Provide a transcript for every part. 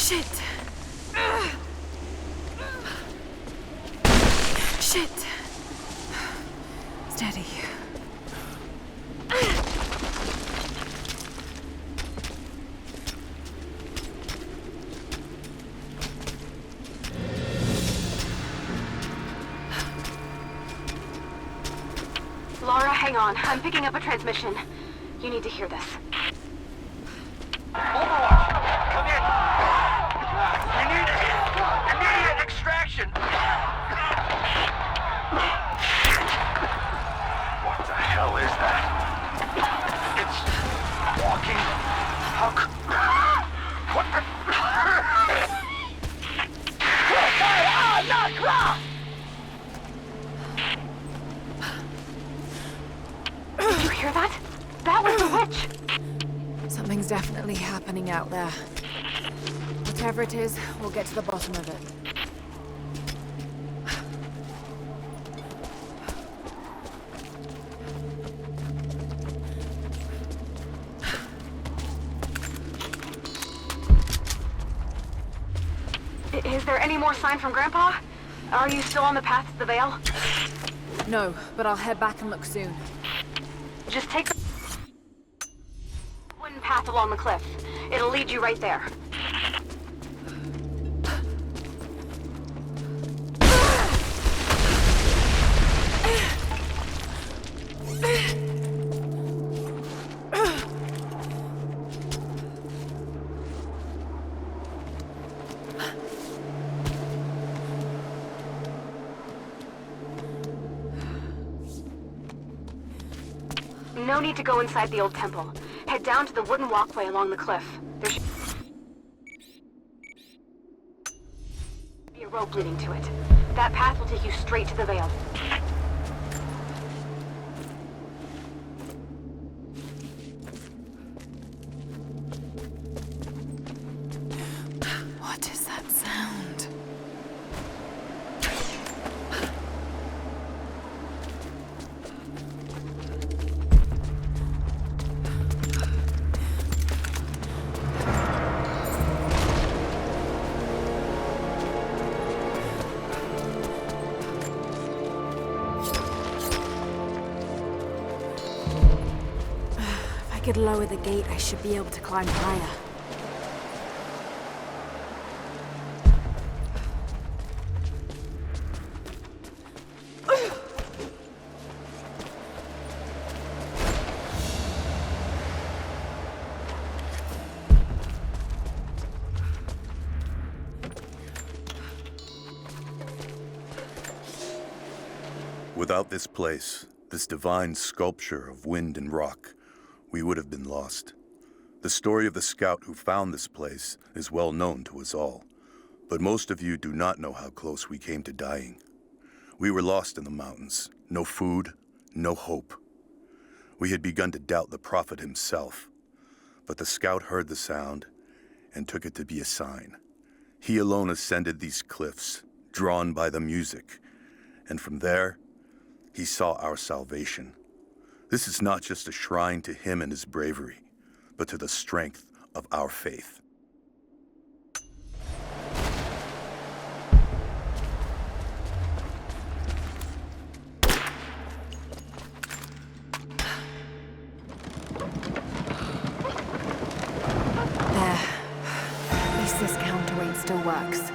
Shit! Shit! Steady. Laura, hang on. I'm picking up a transmission. You need to hear this. Overwatch! Come in! Immediate extraction! What the hell is that? It's walking. How what the... Did you hear that? That was the witch! Something's definitely happening out there. Whatever it is, we'll get to the bottom of it. Is there any more sign from Grandpa? Are you still on the path to the Vale? No, but I'll head back and look soon. Just take the wooden path along the cliff. It'll lead you right there. No need to go inside the old temple. Head down to the wooden walkway along the cliff. There should be a rope leading to it. That path will take you straight to the Vale. What is that sound? If I could lower the gate, I should be able to climb higher. Without this place, this divine sculpture of wind and rock, we would have been lost. The story of the scout who found this place is well known to us all, but most of you do not know how close we came to dying. We were lost in the mountains, no food, no hope. We had begun to doubt the prophet himself, but the scout heard the sound and took it to be a sign. He alone ascended these cliffs, drawn by the music, and from there, he saw our salvation. This is not just a shrine to him and his bravery, but to the strength of our faith. There. At least this counterweight still works.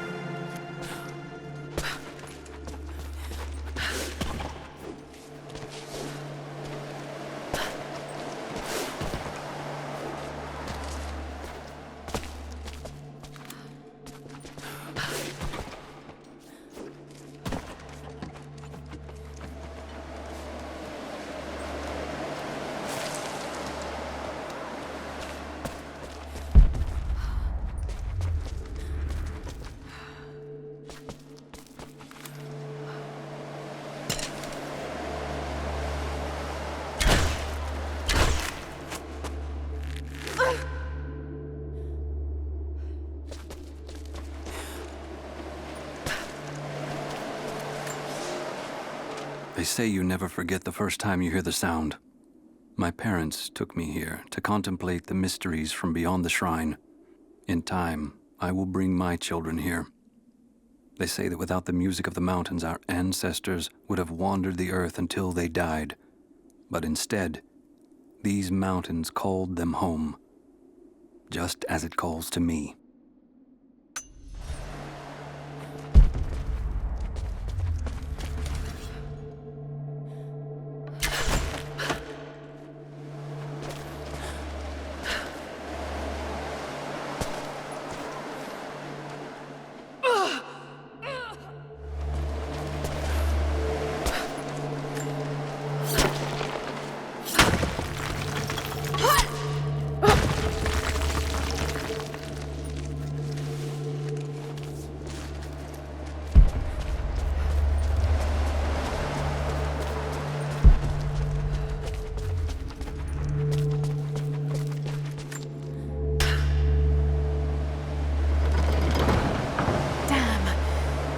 They say you never forget the first time you hear the sound. My parents took me here to contemplate the mysteries from beyond the shrine. In time, I will bring my children here. They say that without the music of the mountains, our ancestors would have wandered the earth until they died. But instead, these mountains called them home, just as it calls to me.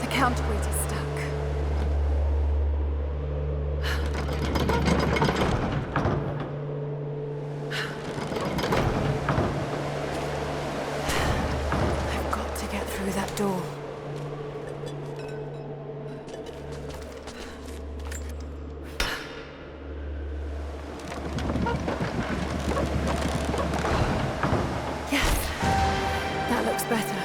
Counterweight is stuck. I've got to get through that door. Yes, that looks better.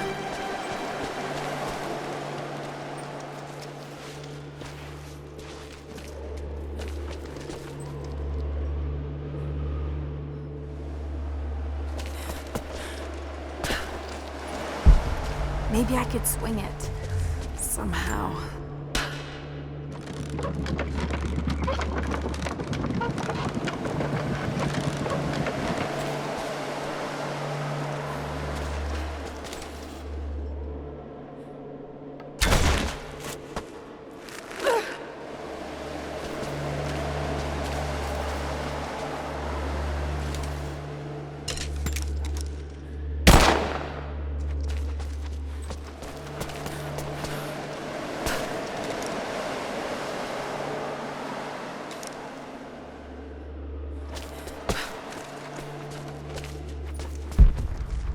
Maybe I could swing it, somehow.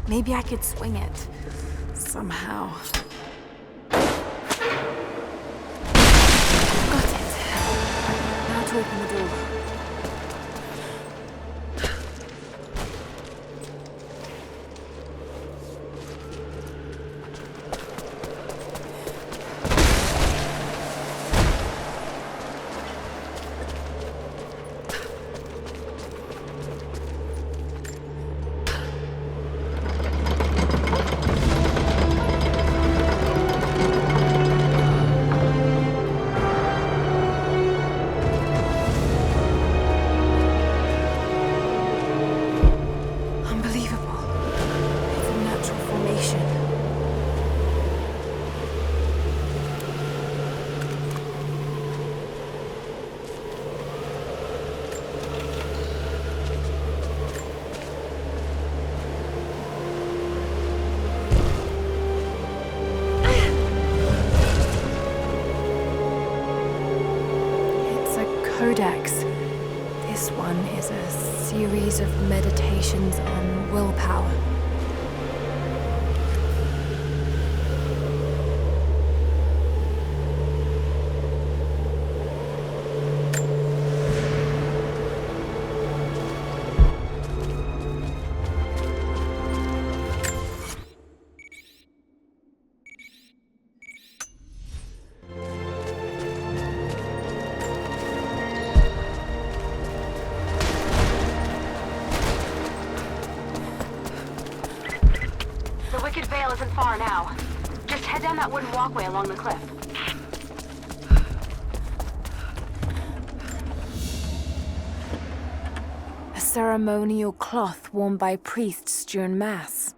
Maybe I could swing it, somehow. Got it. Now to open the door. Codex. This one is a series of meditations on willpower. Isn't far now. Just head down that wooden walkway along the cliff. A ceremonial cloth worn by priests during Mass.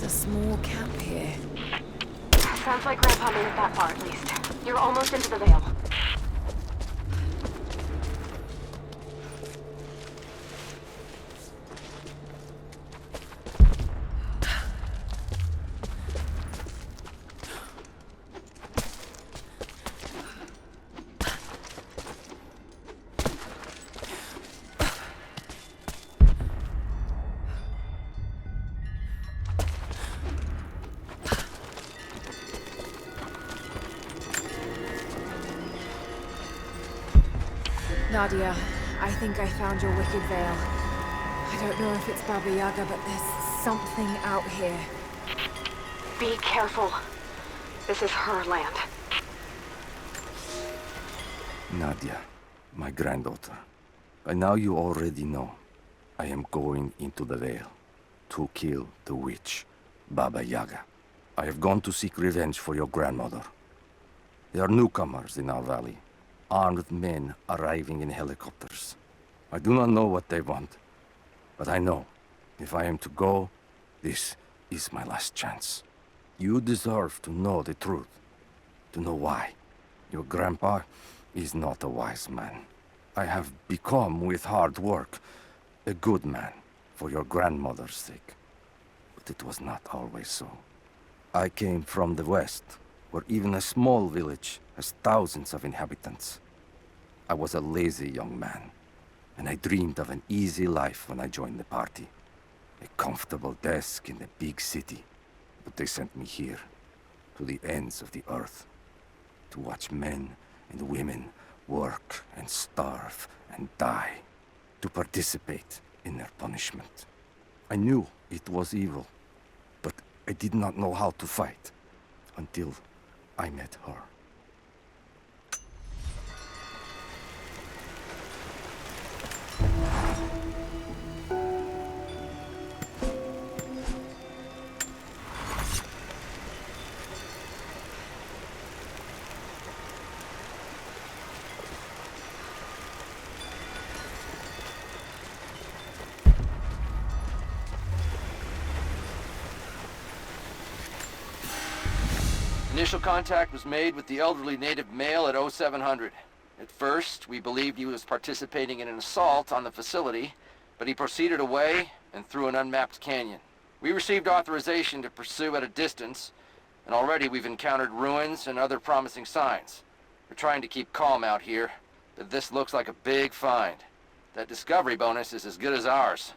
Small camp here. Sounds like Grandpa made it that far, at least. You're almost into the Veil. Nadia, I think I found your wicked veil. I don't know if it's Baba Yaga, but there's something out here. Be careful. This is her land. Nadia, my granddaughter. By now you already know. I am going into the Vale to kill the witch, Baba Yaga. I have gone to seek revenge for your grandmother. There are newcomers in our valley, armed men arriving in helicopters. I do not know what they want, but I know if I am to go, this is my last chance. You deserve to know the truth, to know why. Your grandpa is not a wise man. I have become, with hard work, a good man for your grandmother's sake. But it was not always so. I came from the west, where even a small village has thousands of inhabitants. I was a lazy young man, and I dreamed of an easy life when I joined the party. A comfortable desk in the big city. But they sent me here, to the ends of the earth, to watch men and women work and starve and die, to participate in their punishment. I knew it was evil, but I did not know how to fight until I met her. Initial contact was made with the elderly native male at 0700. At first, we believed he was participating in an assault on the facility, but he proceeded away and through an unmapped canyon. We received authorization to pursue at a distance, and already we've encountered ruins and other promising signs. We're trying to keep calm out here, but this looks like a big find. That discovery bonus is as good as ours.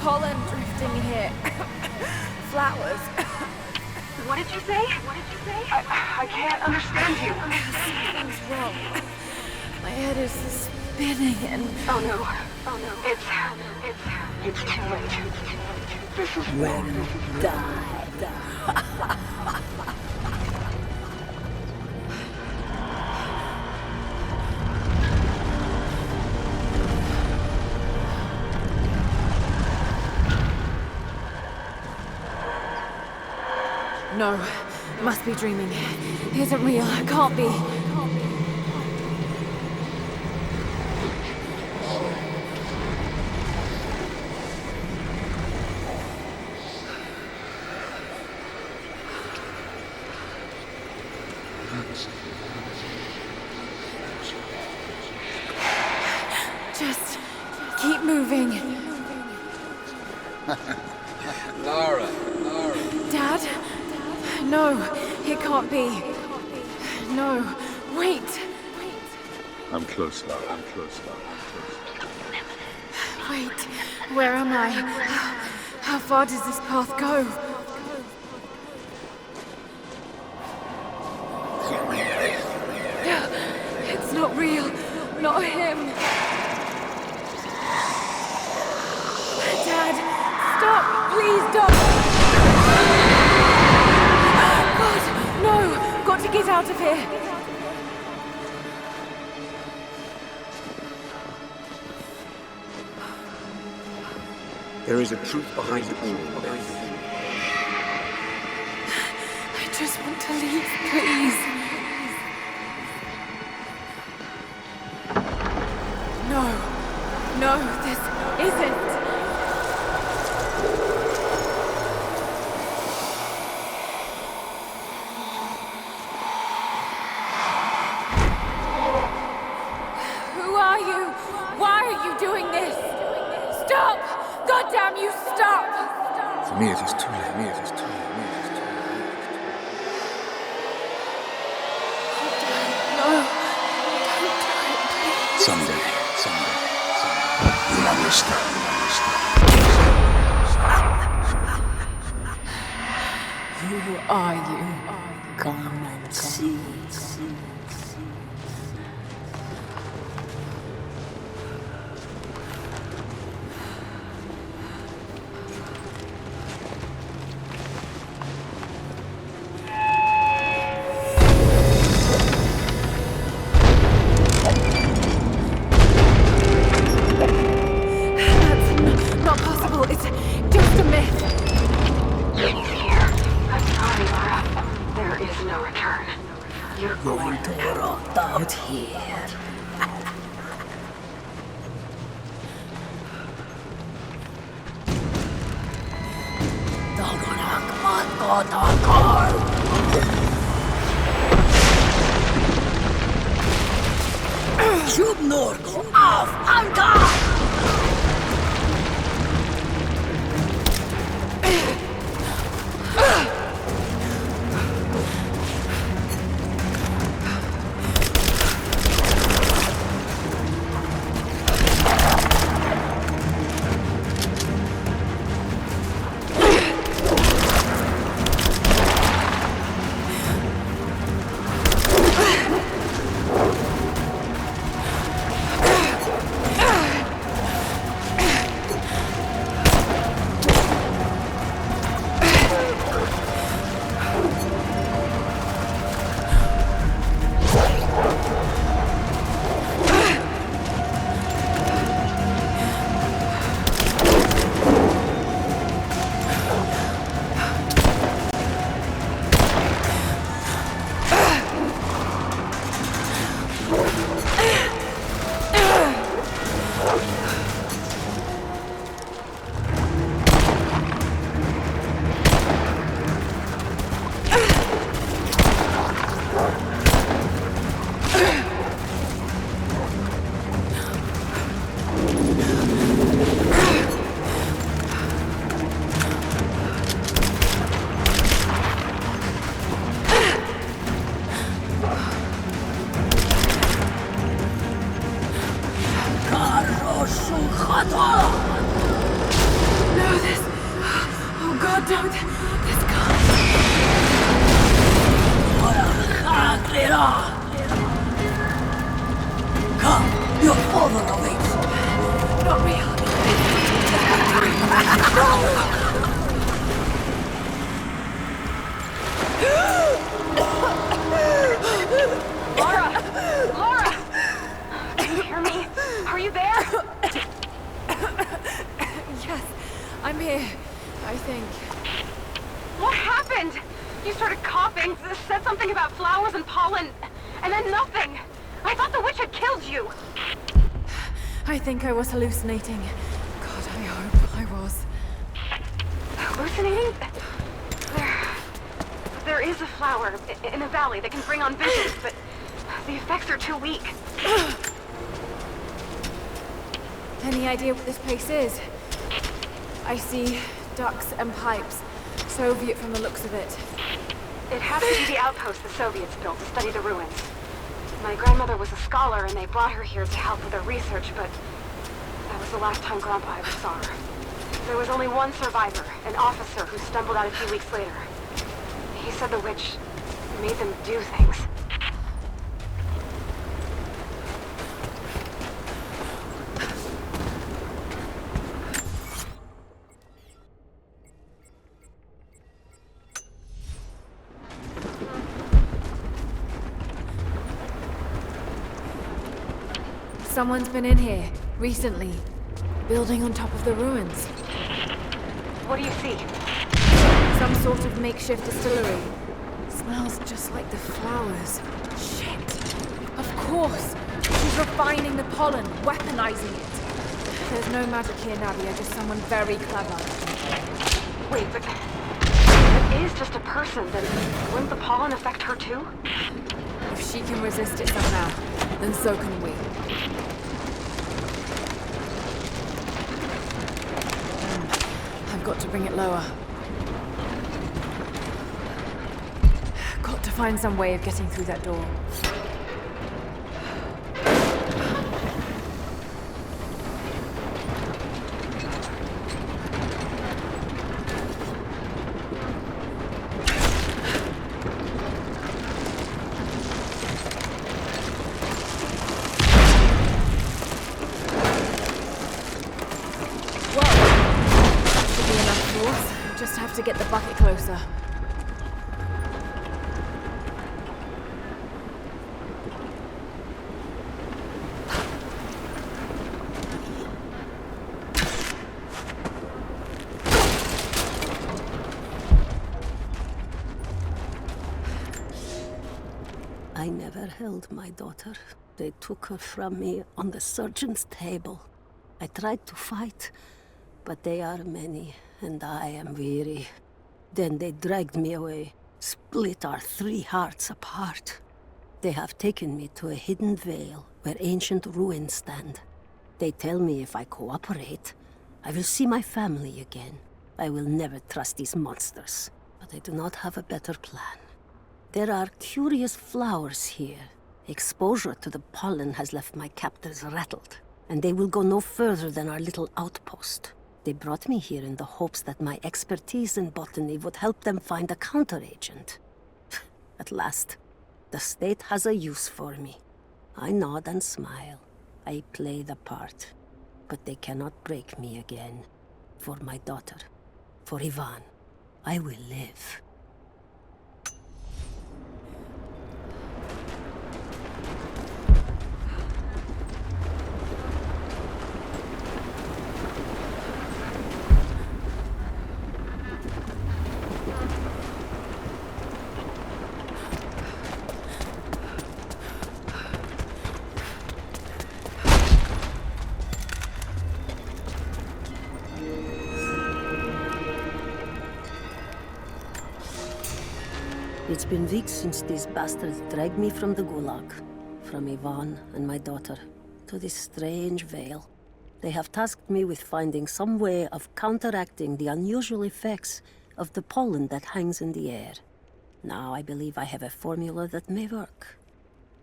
Pollen drifting here. Flowers. What did you say? What did you say? I can't understand you. Something's wrong. My head is spinning and... Oh no. Oh no. It's too late. This is When you die. No, must be dreaming. Isn't real, can't be. Just keep moving. Lara. Dad? No, it can't be. No, wait. I'm close, Lara. I'm close. Wait, where am I? How far does this path go? It's not real. Not him. Dad, stop! Please don't! God, no! Got to get out of here! There is a truth behind it all. want to leave, please. No. No, this isn't. Who are you? Why are you doing this? Stop! God damn you, stop! For me, it is too late. For me, it is too late. No. Don't do it, please. Someday. You'll understand. Who are you? Come and see. That's not possible. It's just a myth. I'm sorry, Laura. There is no return. You're Going to rot out here. Jubnorko af Anka! No, this... Oh God, don't... This can't... Come, your father awaits. Not real. Laura! Can you hear me? Are you there? Yes, I'm here, I think. What happened? You started coughing, said something about flowers and pollen, and then nothing. I thought the witch had killed you. I think I was hallucinating. God, I hope I was. Hallucinating? There is a flower in a valley that can bring on visions, but the effects are too weak. Any idea what this place is? I see ducts and pipes. Soviet from the looks of it. It has to be the outpost the Soviets built to study the ruins. My grandmother was a scholar and they brought her here to help with her research, but that was the last time Grandpa ever saw her. There was only one survivor, an officer who stumbled out a few weeks later. He said the witch made them do things. Someone's been in here, recently. Building on top of the ruins. What do you see? Some sort of makeshift distillery. Smells just like the flowers. Shit. Of course. She's refining the pollen, weaponizing it. There's no magic here, Nadia, just someone very clever. Wait, but if it is just a person, then wouldn't the pollen affect her too? If she can resist it somehow, then so can we. I've got to bring it lower. Got to find some way of getting through that door. Just have to get the bucket closer. I never held my daughter. They took her from me on the surgeon's table. I tried to fight, but they are many, and I am weary. Then they dragged me away, split our 3 hearts apart. They have taken me to a hidden vale where ancient ruins stand. They tell me if I cooperate, I will see my family again. I will never trust these monsters, but I do not have a better plan. There are curious flowers here. Exposure to the pollen has left my captors rattled, and they will go no further than our little outpost. They brought me here in the hopes that my expertise in botany would help them find a counteragent. At last, the state has a use for me. I nod and smile. I play the part. But they cannot break me again. For my daughter, for Ivan, I will live. It's been weeks since these bastards dragged me from the Gulag, from Ivan and my daughter, to this strange vale. They have tasked me with finding some way of counteracting the unusual effects of the pollen that hangs in the air. Now I believe I have a formula that may work.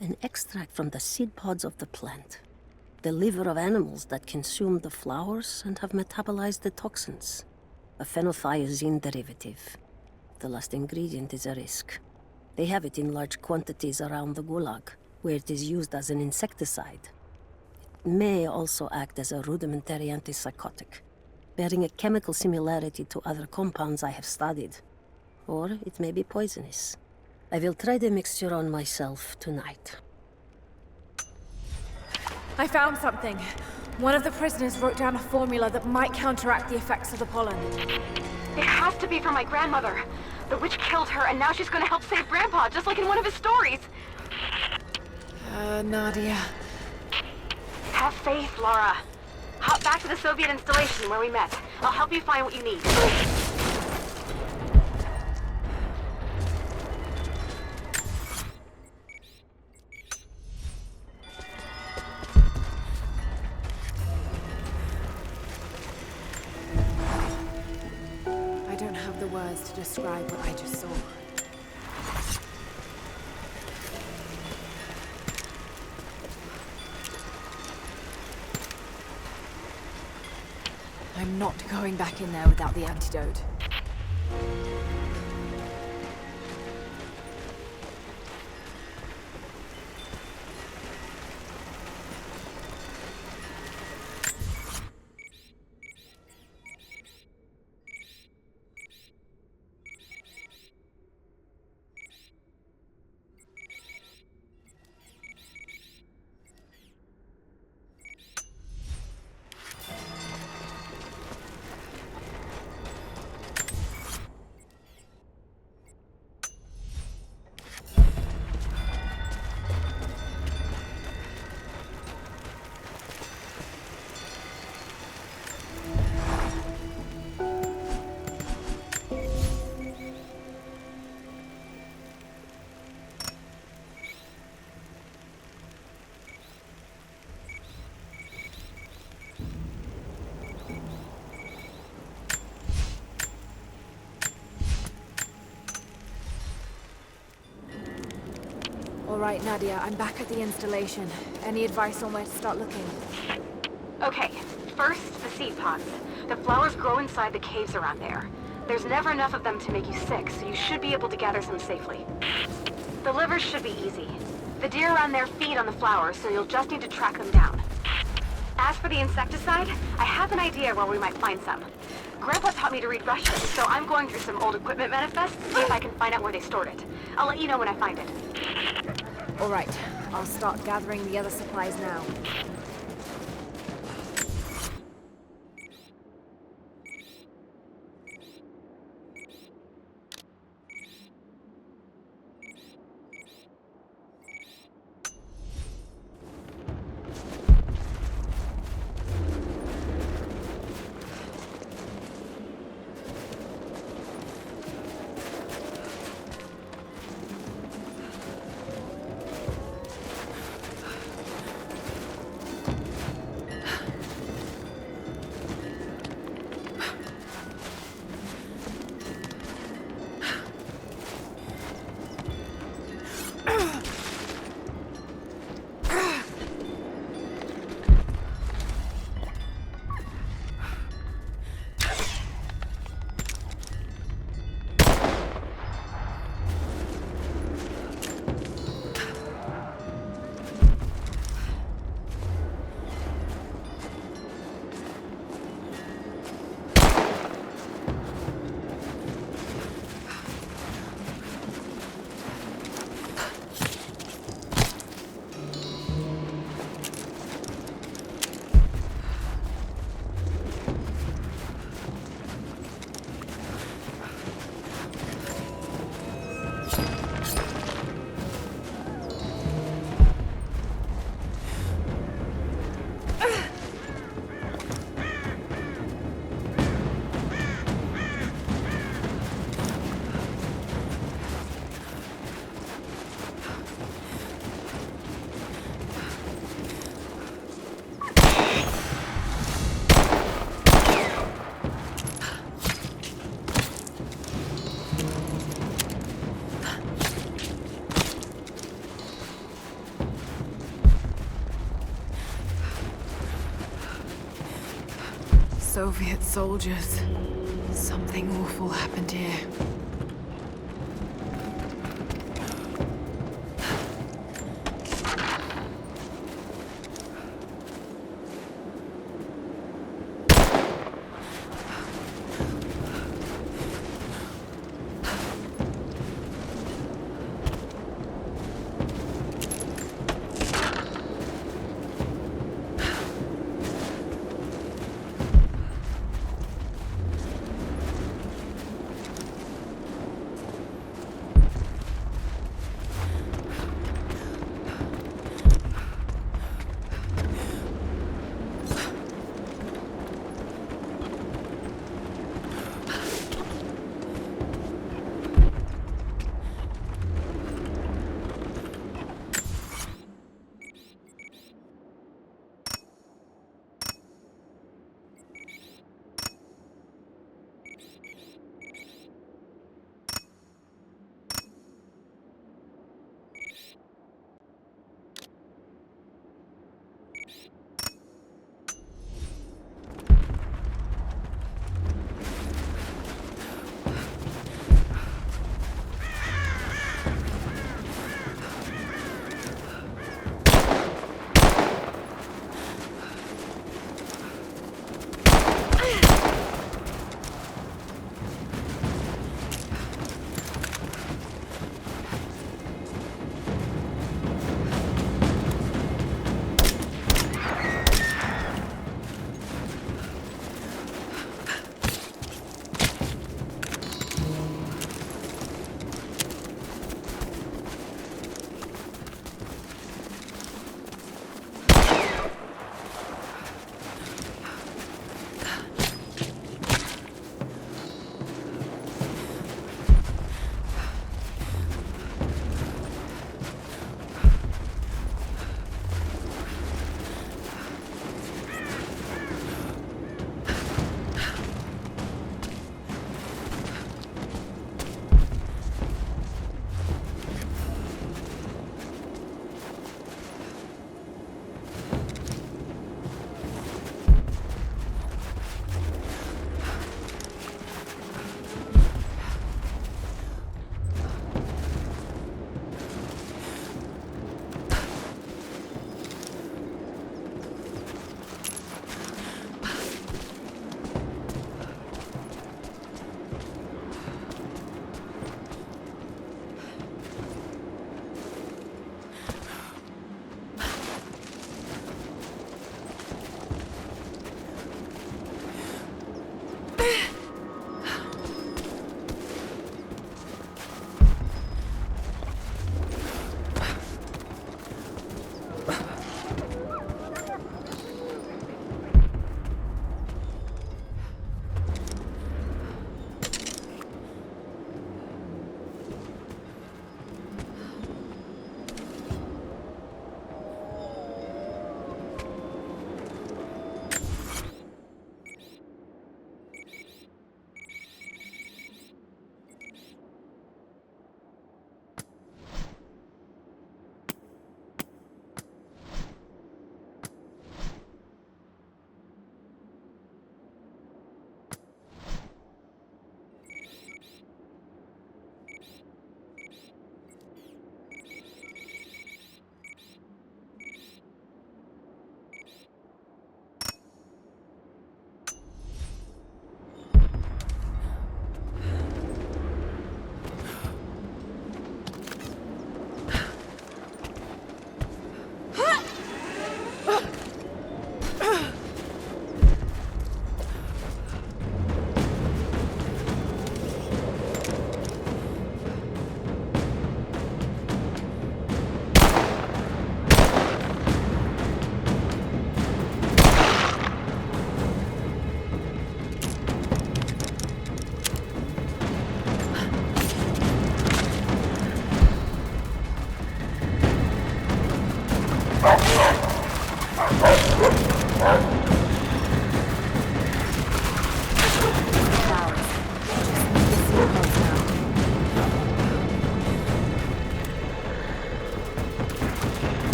An extract from the seed pods of the plant. The liver of animals that consume the flowers and have metabolized the toxins. A phenothiazine derivative. The last ingredient is a risk. They have it in large quantities around the Gulag, where it is used as an insecticide. It may also act as a rudimentary antipsychotic, bearing a chemical similarity to other compounds I have studied. Or it may be poisonous. I will try the mixture on myself tonight. I found something. One of the prisoners wrote down a formula that might counteract the effects of the pollen. It has to be for my grandmother. The witch killed her, and now she's gonna help save Grandpa, just like in one of his stories. Nadia. Have faith, Laura. Hop back to the Soviet installation where we met. I'll help you find what you need. I don't have the words to describe what I just saw. I'm not going back in there without the antidote. right, Nadia, I'm back at the installation. Any advice on where to start looking? Okay, first, the seed pods. The flowers grow inside the caves around there. There's never enough of them to make you sick, so you should be able to gather some safely. The livers should be easy. The deer around there feed on the flowers, so you'll just need to track them down. As for the insecticide, I have an idea where we might find some. Grandpa taught me to read Russian, so I'm going through some old equipment manifests to see if I can find out where they stored it. I'll let you know when I find it. All right, I'll start gathering the other supplies now. Soviet soldiers. Something awful happened here.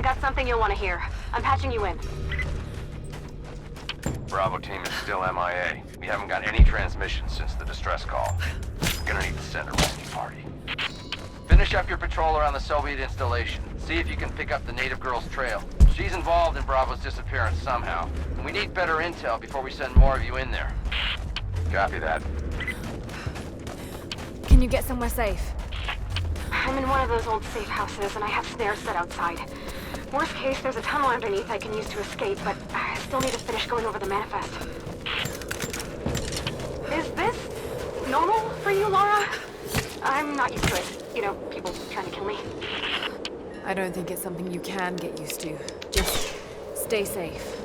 I got something you'll want to hear. I'm patching you in. Bravo team is still MIA. We haven't got any transmissions since the distress call. We're gonna need to send a rescue party. Finish up your patrol around the Soviet installation. See if you can pick up the native girl's trail. She's involved in Bravo's disappearance somehow. And we need better intel before we send more of you in there. Copy that. Can you get somewhere safe? I'm in one of those old safe houses, and I have snares set outside. Worst case, there's a tunnel underneath I can use to escape, but I still need to finish going over the manifest. Is this normal for you, Laura? I'm not used to it. You know, people trying to kill me. I don't think it's something you can get used to. Just stay safe.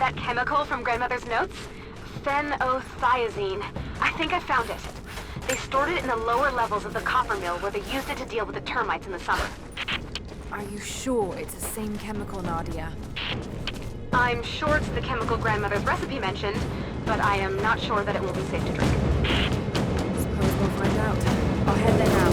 That chemical from Grandmother's notes? Phenothiazine. I think I found it. They stored it in the lower levels of the copper mill where they used it to deal with the termites in the summer. Are you sure it's the same chemical, Nadia? I'm sure it's the chemical Grandmother's recipe mentioned, but I am not sure that it will be safe to drink. Suppose we'll find out. I'll head there now.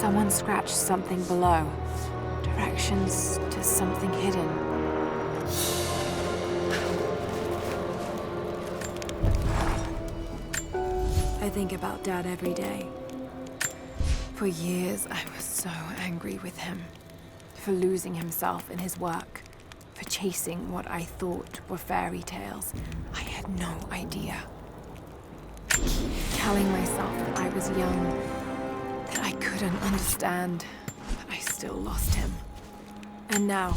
Someone scratched something below. Directions to something hidden. I think about Dad every day. For years, I was so angry with him. For losing himself in his work. For chasing what I thought were fairy tales. I had no idea. Telling myself that I was young, that I couldn't understand, but I still lost him. And now,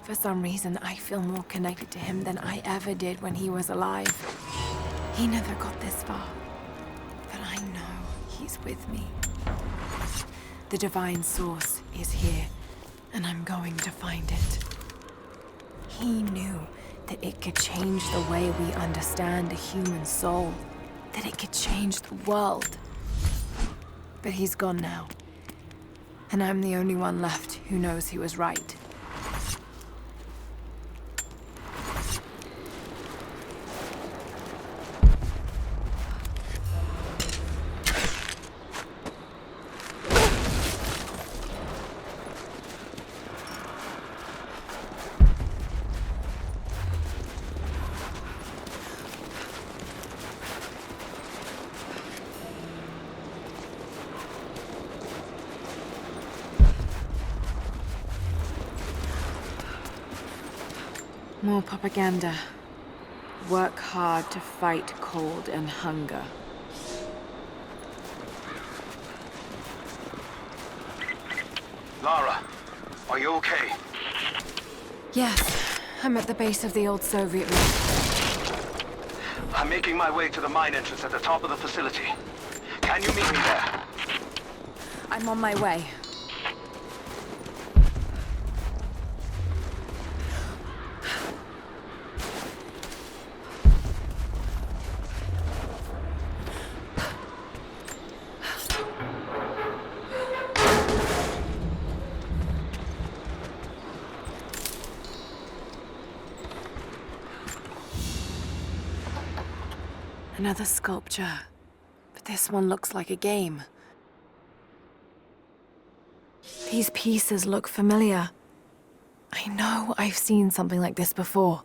for some reason, I feel more connected to him than I ever did when he was alive. He never got this far, but I know he's with me. The divine source is here, and I'm going to find it. He knew that it could change the way we understand a human soul, that it could change the world. But he's gone now, and I'm the only one left who knows he was right. More propaganda. Work hard to fight cold and hunger. Lara, are you okay? Yes, I'm at the base of the old Soviet route. I'm making my way to the mine entrance at the top of the facility. Can you meet me there? I'm on my way. Another sculpture, but this one looks like a game. These pieces look familiar. I know I've seen something like this before.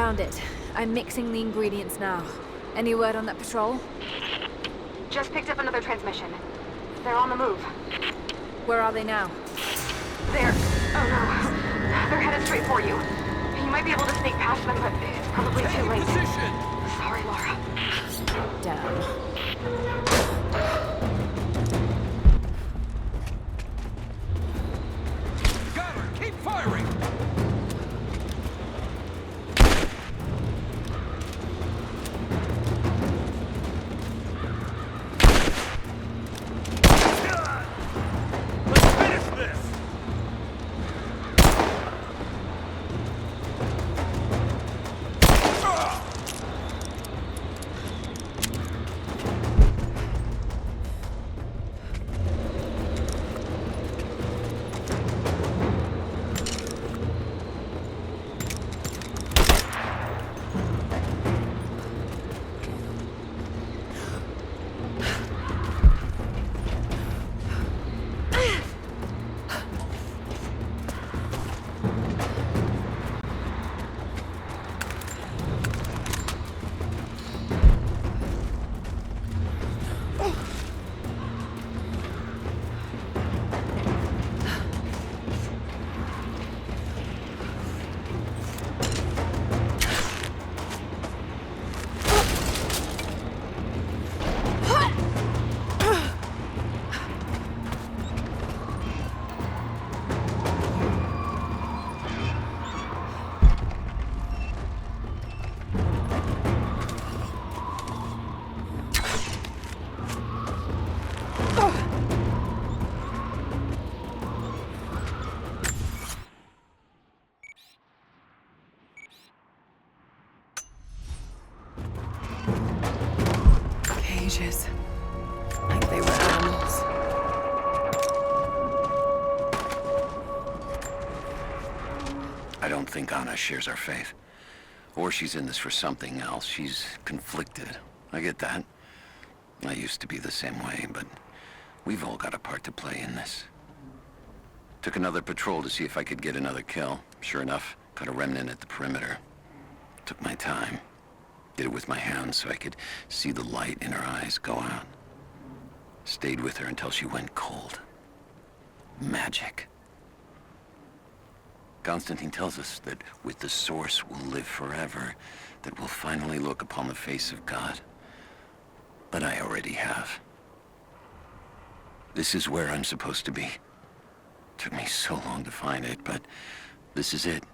Found it. I'm mixing the ingredients now. Any word on that patrol? Just picked up another transmission. They're on the move. Where are they now? They're... oh no. They're headed straight for you. You might be able to sneak past them, but it's probably too late. Sorry, Laura. Damn. Got her! Keep firing! Cages. Like they were animals. I don't think Anna shares our faith. Or she's in this for something else. She's conflicted. I get that. I used to be the same way, but we've all got a part to play in this. Took another patrol to see if I could get another kill. Sure enough, got a remnant at the perimeter. Took my time. Did it with my hands so I could see the light in her eyes go out. Stayed with her until she went cold. Magic. Constantine tells us that with the Source we'll live forever, that we'll finally look upon the face of God. But I already have. This is where I'm supposed to be. Took me so long to find it, but this is it.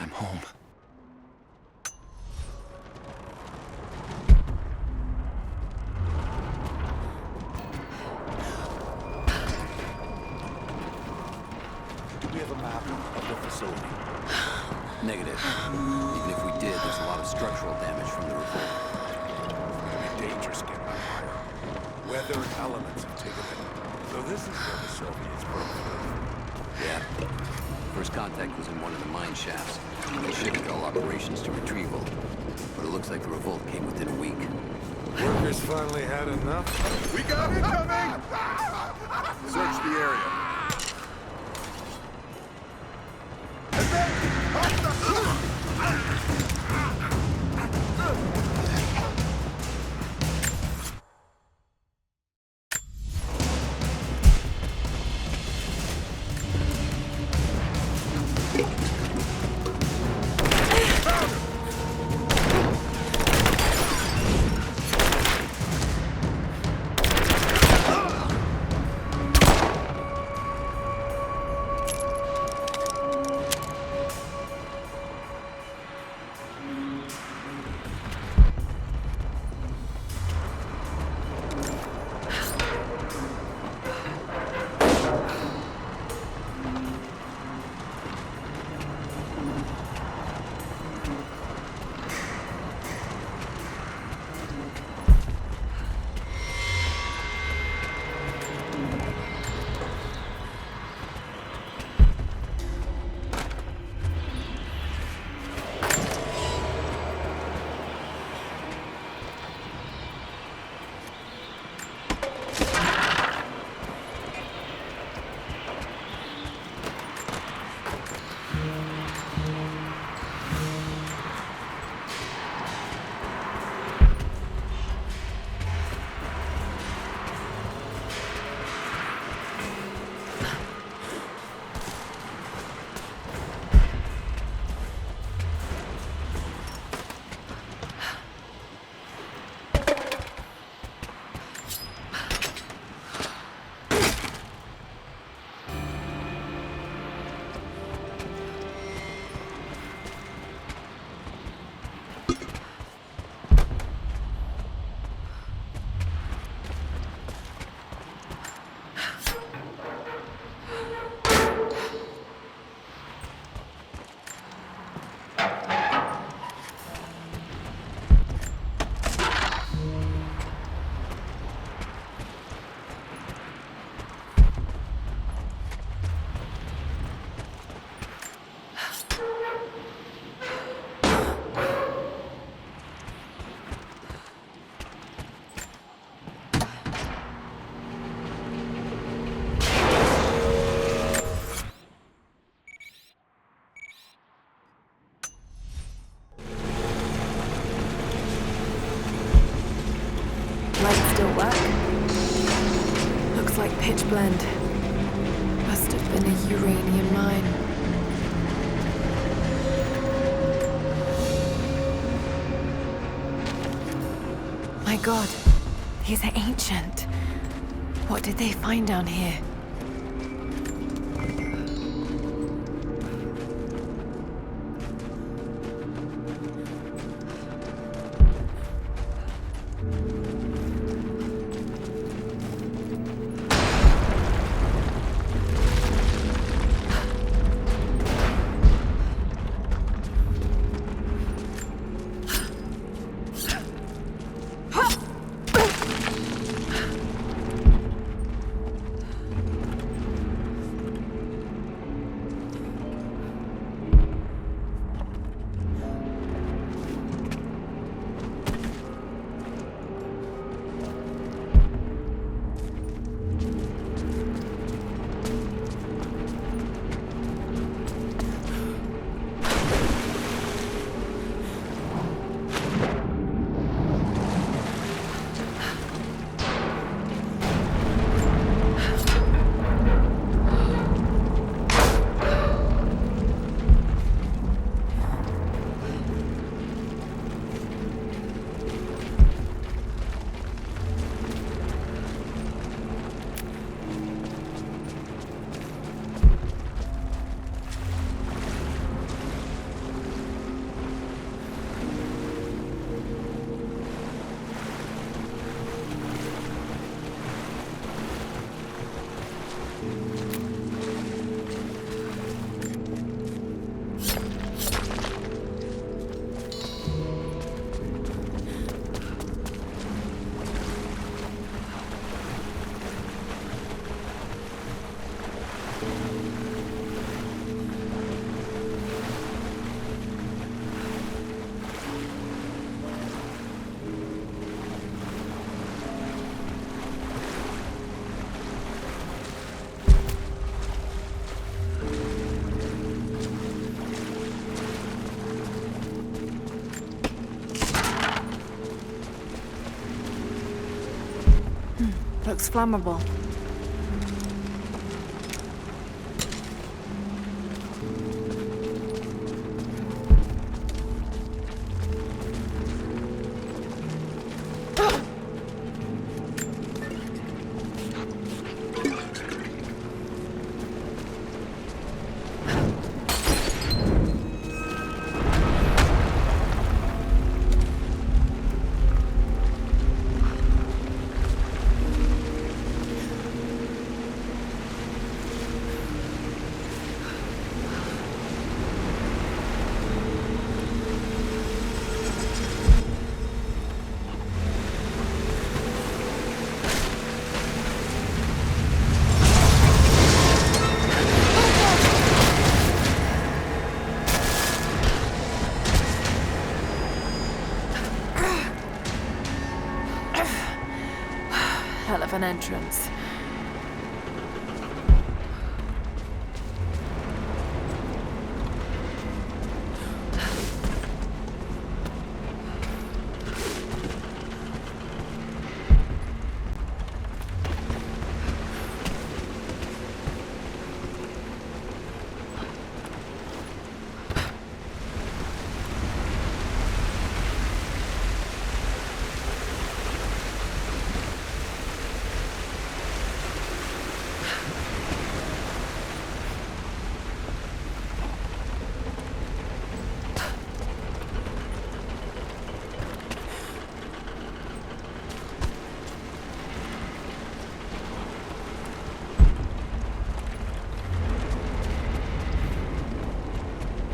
I'm home. Do we have a map of the facility? Negative. Even if we did, there's a lot of structural damage from the revolt. It'll be dangerous getting up higher. Weather and elements have taken it. So this is where the Soviets broke through. Yeah. First contact was in one of the mine shafts. They shifted all operations to retrieval. But it looks like the revolt came within a week. Workers finally had enough. We got incoming! Search the area. pitch blende. Must have been a uranium mine. My god, these are ancient. What did they find down here? Looks flammable. Hell of an entrance.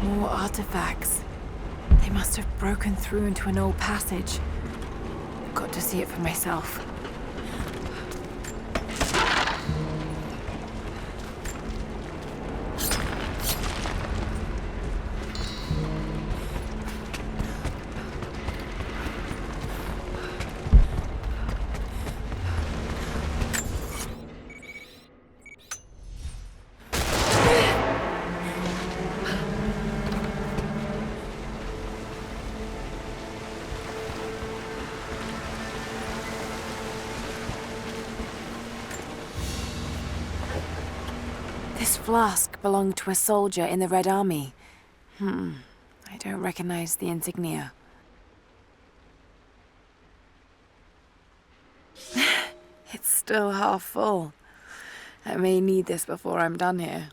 More artifacts. They must have broken through into an old passage. I've got to see it for myself. This flask belonged to a soldier in the Red Army. I don't recognize the insignia. It's still half full. I may need this before I'm done here.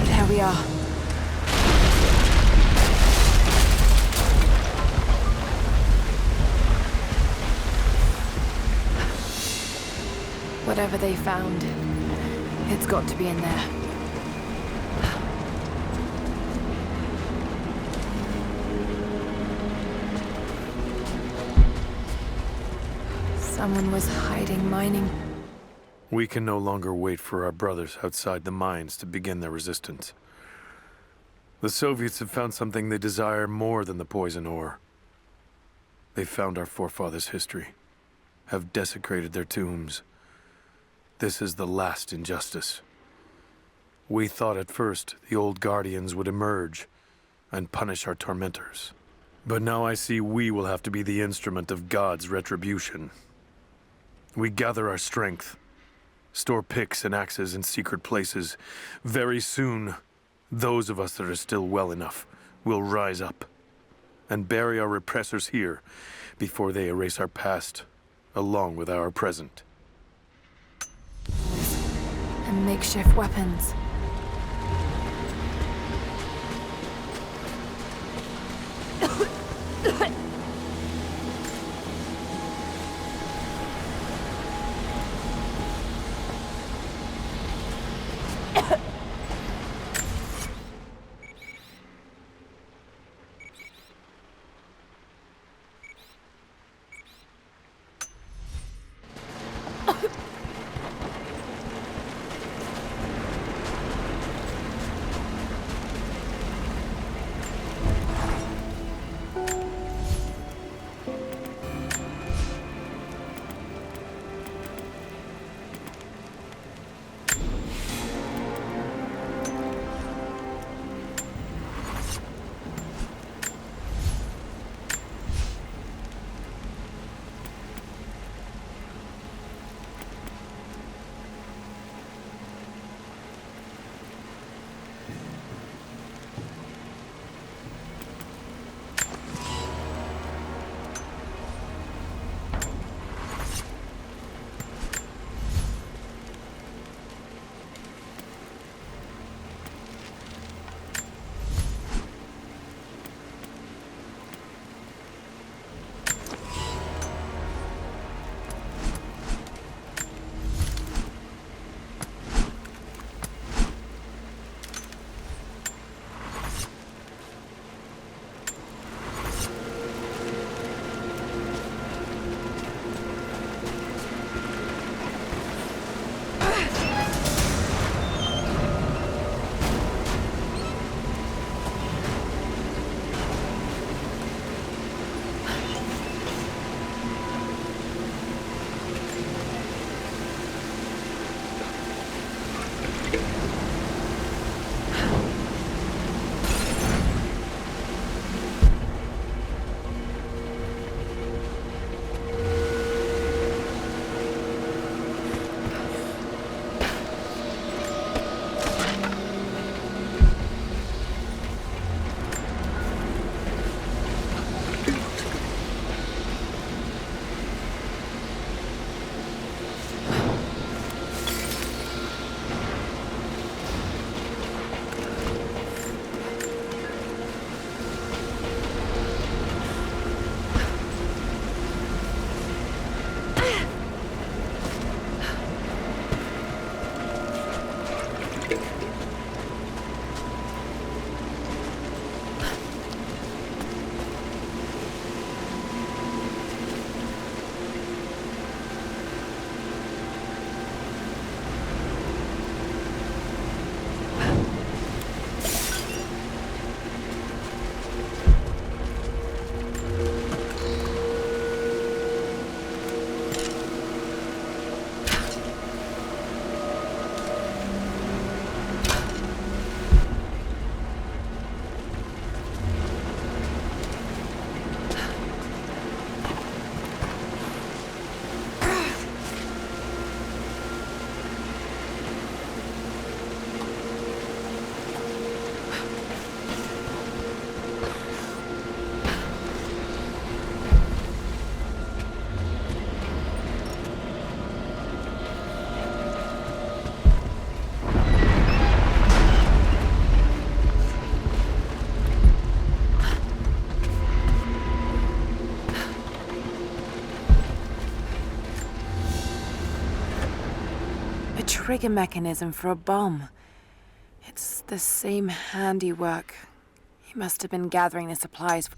There we are. Whatever they found, it's got to be in there. Someone was hiding mining. We can no longer wait for our brothers outside the mines to begin their resistance. The Soviets have found something they desire more than the poison ore. They've found our forefathers' history, have desecrated their tombs. This is the last injustice. We thought at first the old guardians would emerge and punish our tormentors. But now I see we will have to be the instrument of God's retribution. We gather our strength, store picks and axes in secret places. Very soon, those of us that are still well enough will rise up and bury our repressors here before they erase our past along with our present. And makeshift weapons. trigger mechanism for a bomb. It's the same handiwork. He must have been gathering the supplies.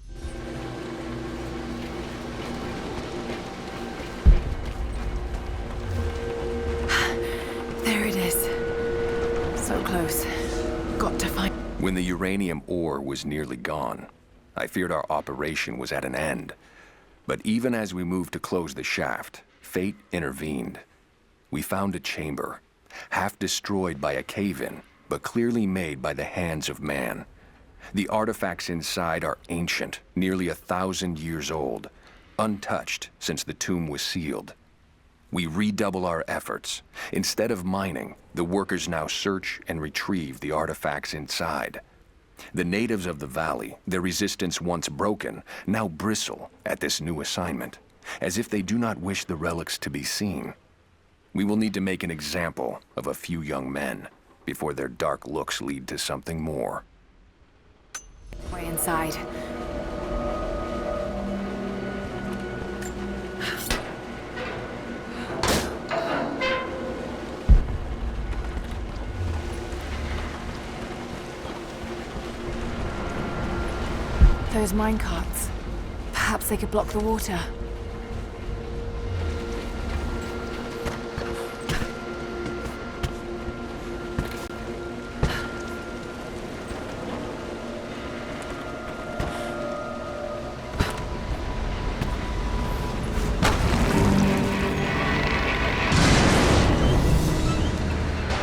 There it is. So close. Got to find... When the uranium ore was nearly gone, I feared our operation was at an end. But even as we moved to close the shaft, fate intervened. We found a chamber, half destroyed by a cave-in, but clearly made by the hands of man. The artifacts inside are ancient, nearly 1,000 years old, untouched since the tomb was sealed. We redouble our efforts. Instead of mining, the workers now search and retrieve the artifacts inside. The natives of the valley, their resistance once broken, now bristle at this new assignment, as if they do not wish the relics to be seen. We will need to make an example of a few young men before their dark looks lead to something more. Way inside. Those minecarts. Perhaps they could block the water.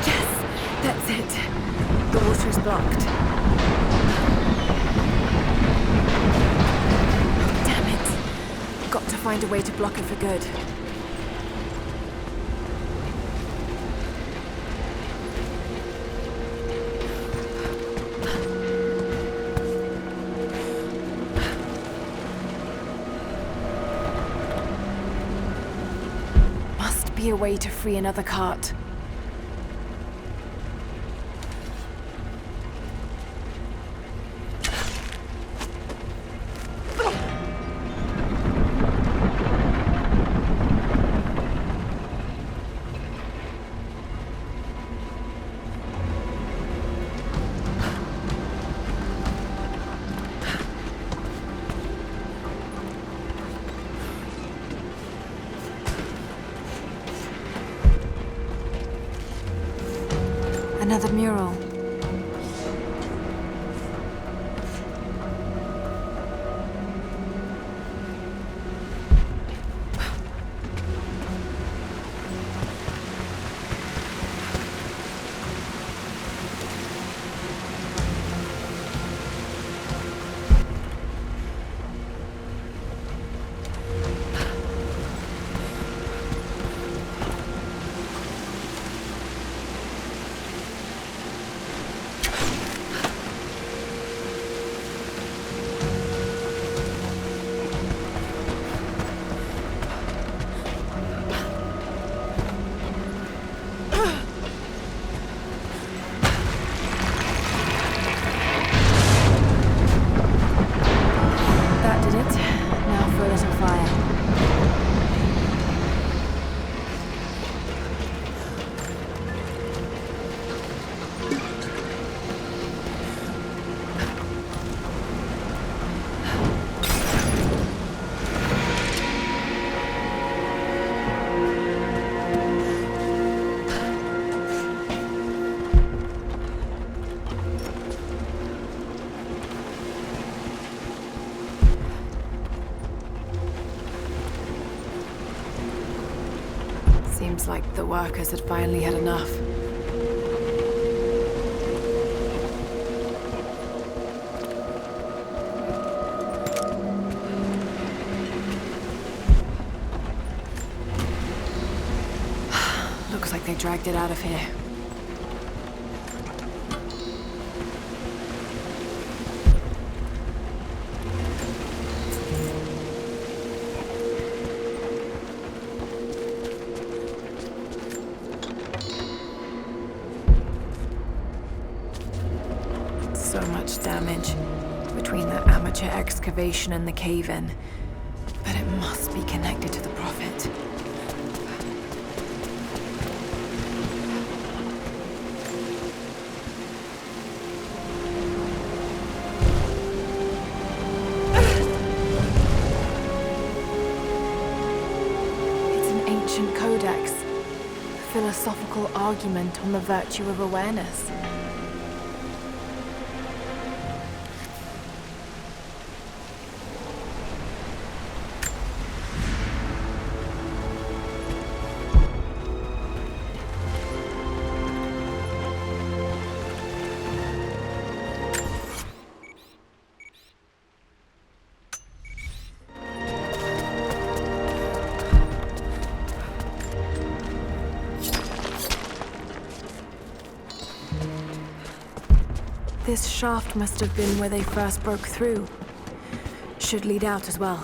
Yes, that's it. The water is blocked. Got to find a way to block it for good. Must be a way to free another cart. Another mural. Seems like the workers had finally had enough. Looks like they dragged it out of here. So much damage between the amateur excavation and the cave-in. But it must be connected to the Prophet. Codex. A philosophical argument on the virtue of awareness. This shaft must have been where they first broke through. Should lead out as well.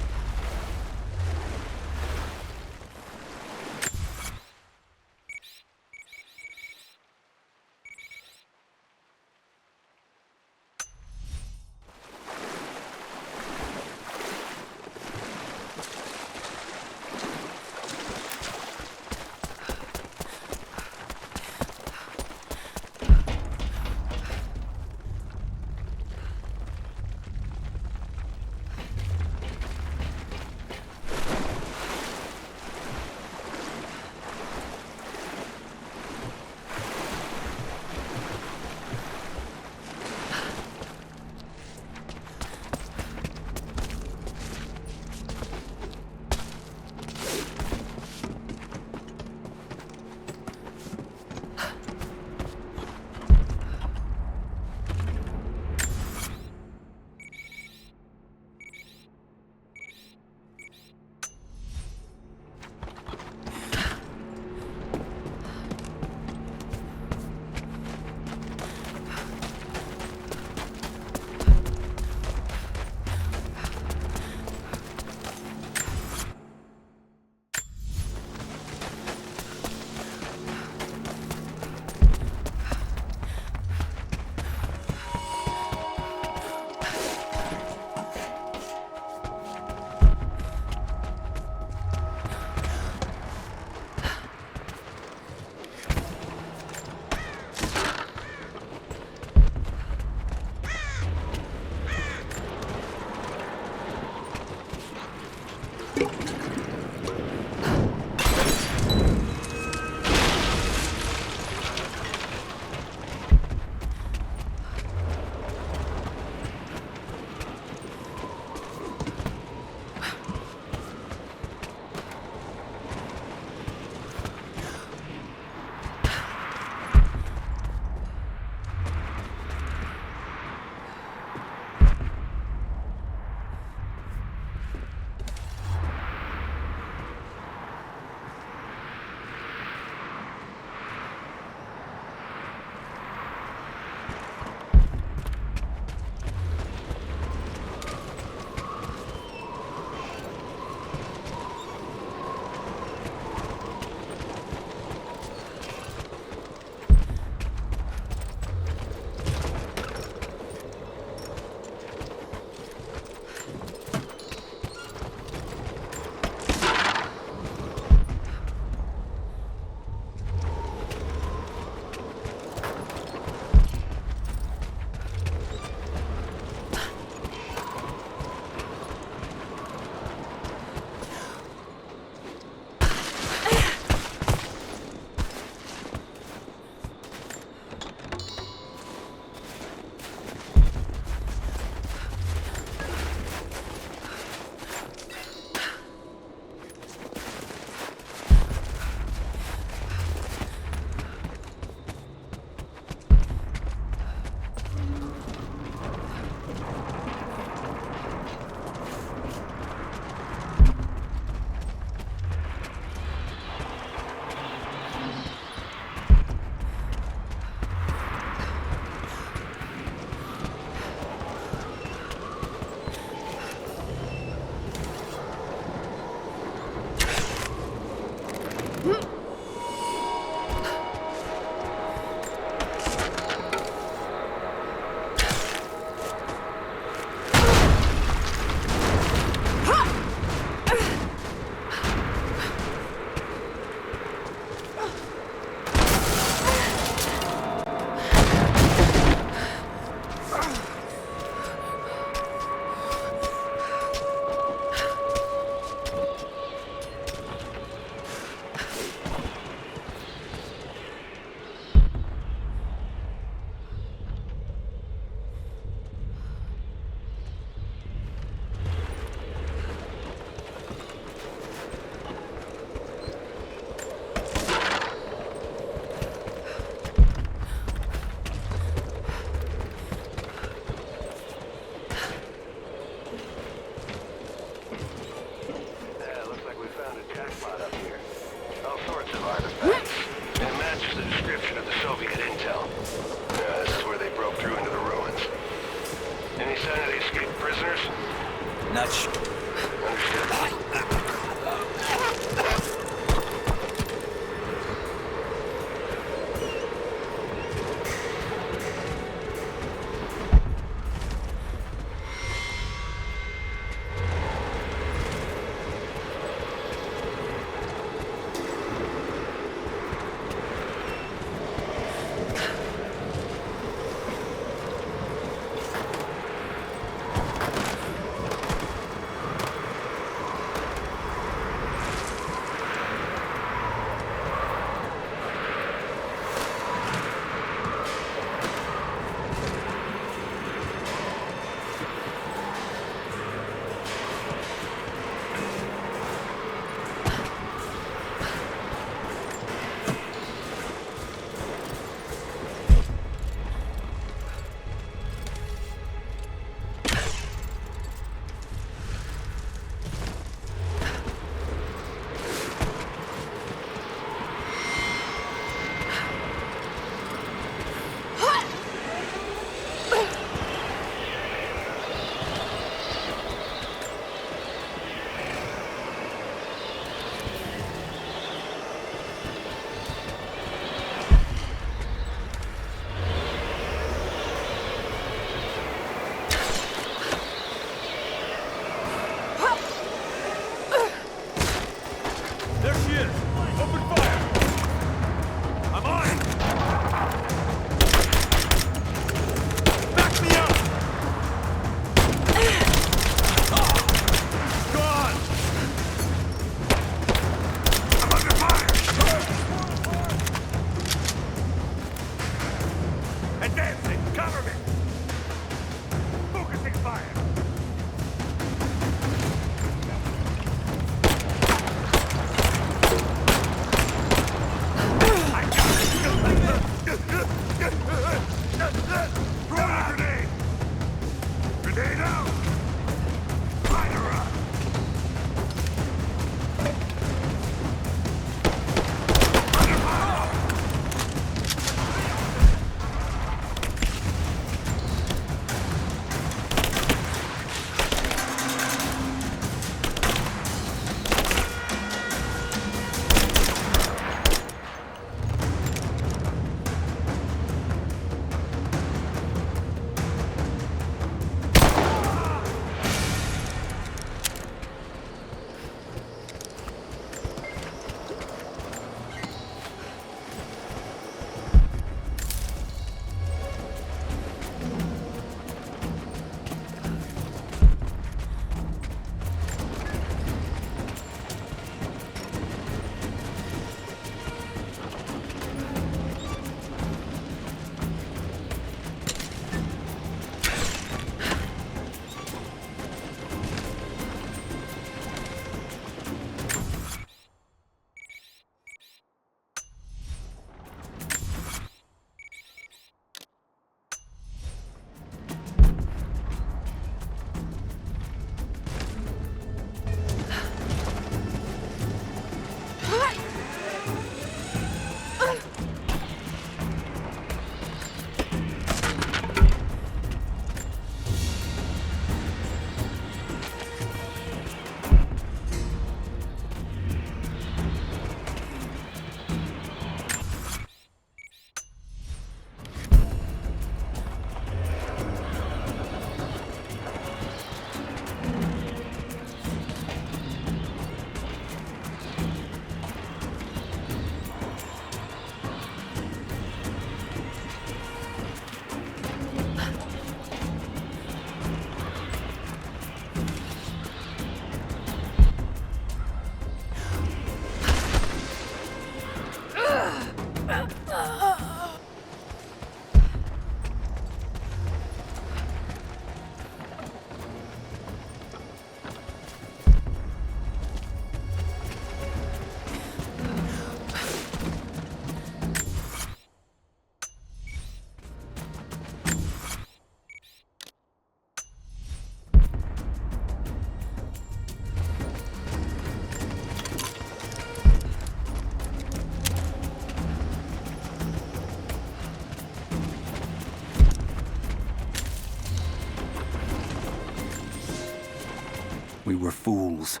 Fools.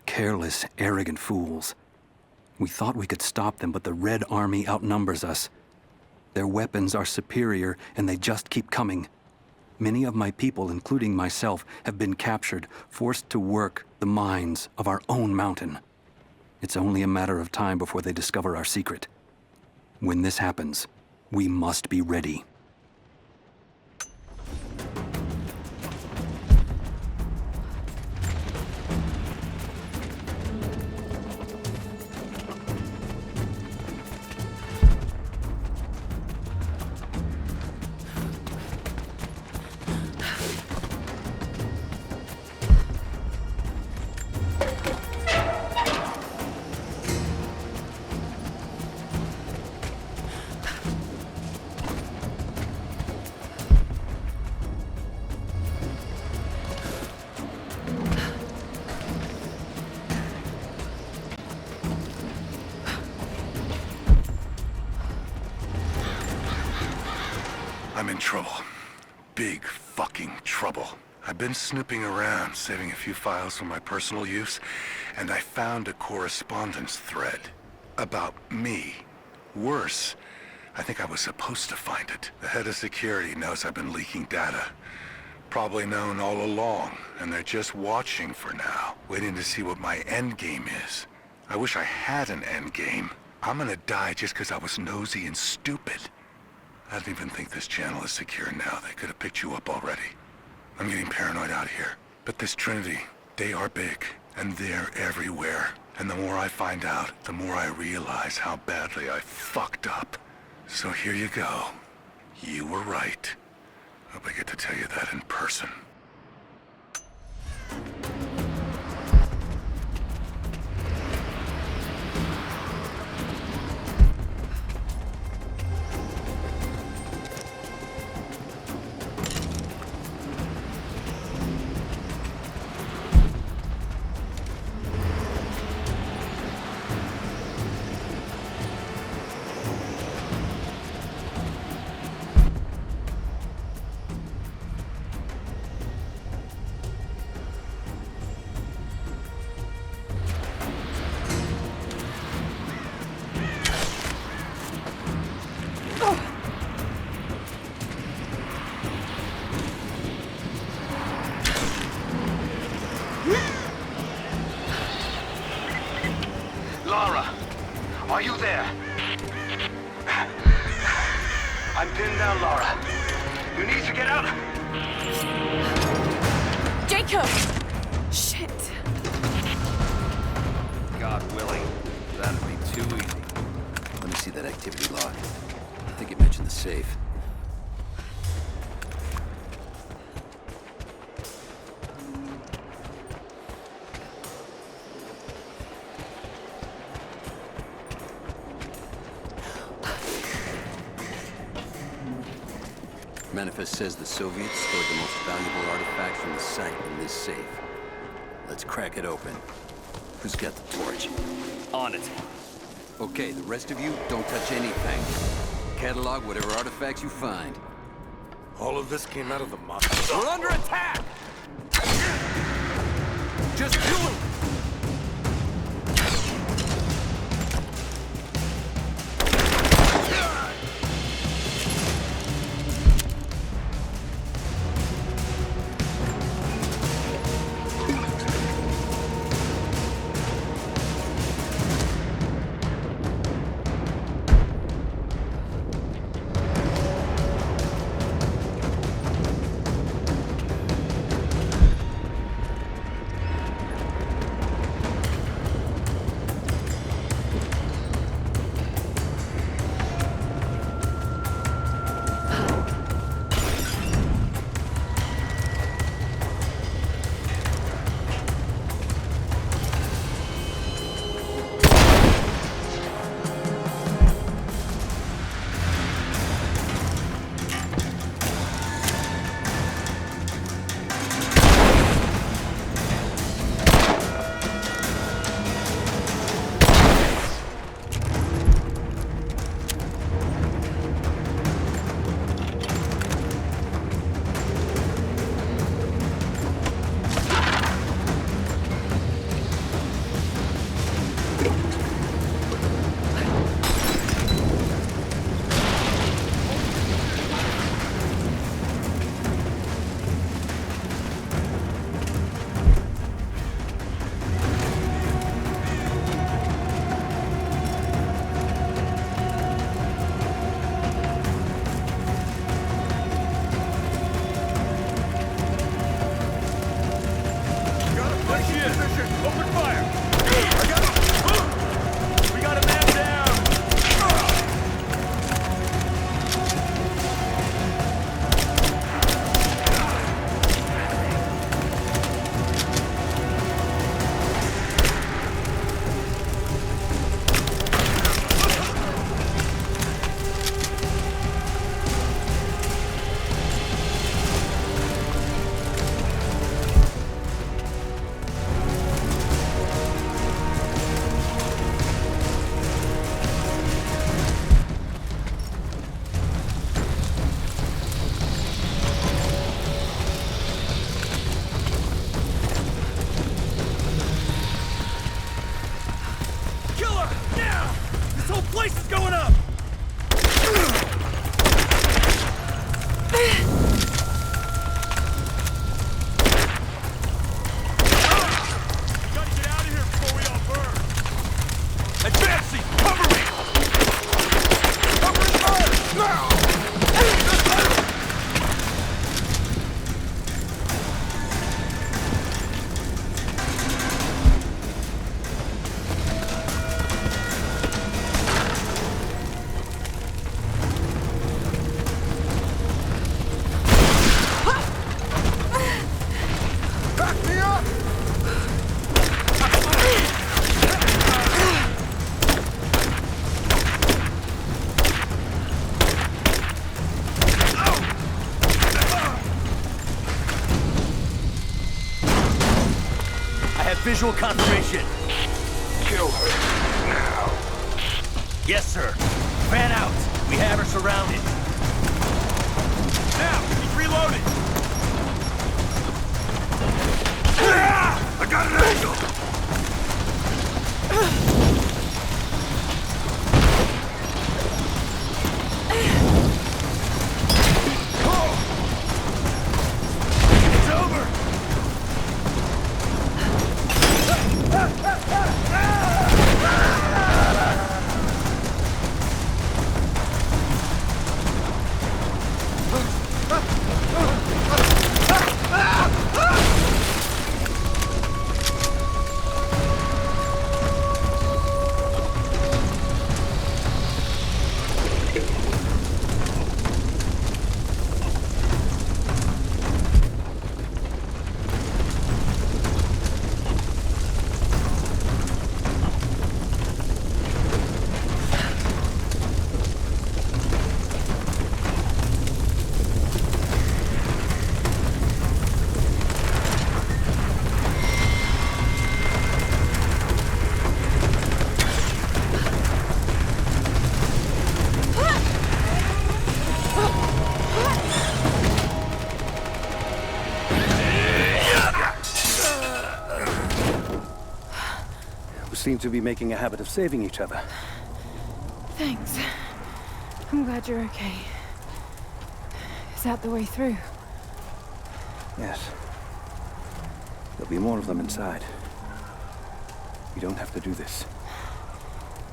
Careless, arrogant fools. We thought we could stop them, but the Red Army outnumbers us. Their weapons are superior, and they just keep coming. Many of my people, including myself, have been captured, forced to work the mines of our own mountain. It's only a matter of time before they discover our secret. When this happens, we must be ready. I'm in trouble. Big fucking trouble. I've been snooping around, saving a few files for my personal use, and I found a correspondence thread about me. Worse, I think I was supposed to find it. The head of security knows I've been leaking data. Probably known all along, and they're just watching for now, waiting to see what my end game is. I wish I had an end game. I'm gonna die just because I was nosy and stupid. I don't even think this channel is secure now. They could have picked you up already. I'm getting paranoid out here. But this Trinity, they are big, and they're everywhere. And the more I find out, the more I realize how badly I fucked up. So here you go. You were right. Hope I get to tell you that in person. Lara, are you there? I'm pinned down, Lara. You need to get out. Jacob! Shit. God willing, that'd be too easy. Let me see that activity log. I think it mentioned the safe. Manifest says the Soviets stored the most valuable artifacts from the site in this safe. Let's crack it open. Who's got the torch? On it. Okay, the rest of you, don't touch anything. Catalog whatever artifacts you find. All of this came out of the mine. We're under attack! Just do it! whole place is going up! Gotta get out of here before we all burn! Advancing! Cover me! Cover and burn! Now! Visual confirmation. Kill her now. Yes, sir. Fan out. We have her surrounded. Now, he's reloaded. I got an angle. It's over. Seem to be making a habit of saving each other. Thanks. I'm glad you're okay. Is that the way through? Yes. There'll be more of them inside. We don't have to do this.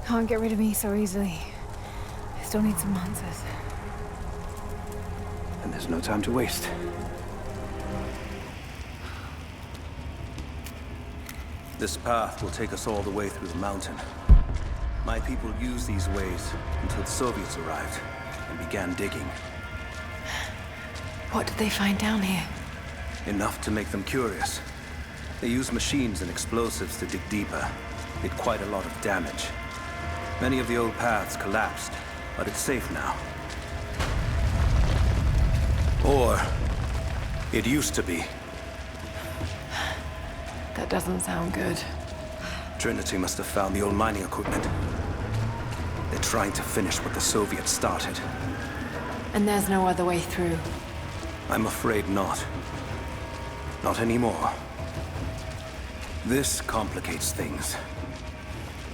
Can't get rid of me so easily. I still need some answers. And there's no time to waste. This path will take us all the way through the mountain. My people used these ways until the Soviets arrived and began digging. What did they find down here? Enough to make them curious. They used machines and explosives to dig deeper. Did quite a lot of damage. Many of the old paths collapsed, but it's safe now. Or it used to be. That doesn't sound good. Trinity must have found the old mining equipment. They're trying to finish what the Soviets started. And there's no other way through. I'm afraid not. Not anymore. This complicates things.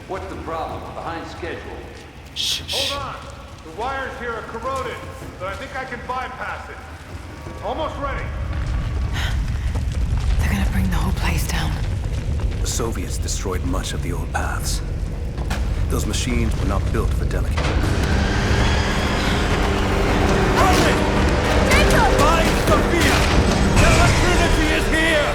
What's the problem? Behind schedule. Hold on. The wires here are corroded, but I think I can bypass it. Almost ready. They're gonna bring the whole place down. The Soviets destroyed much of the old paths. Those machines were not built for delicate. Find Sophia! Tell her Trinity is here!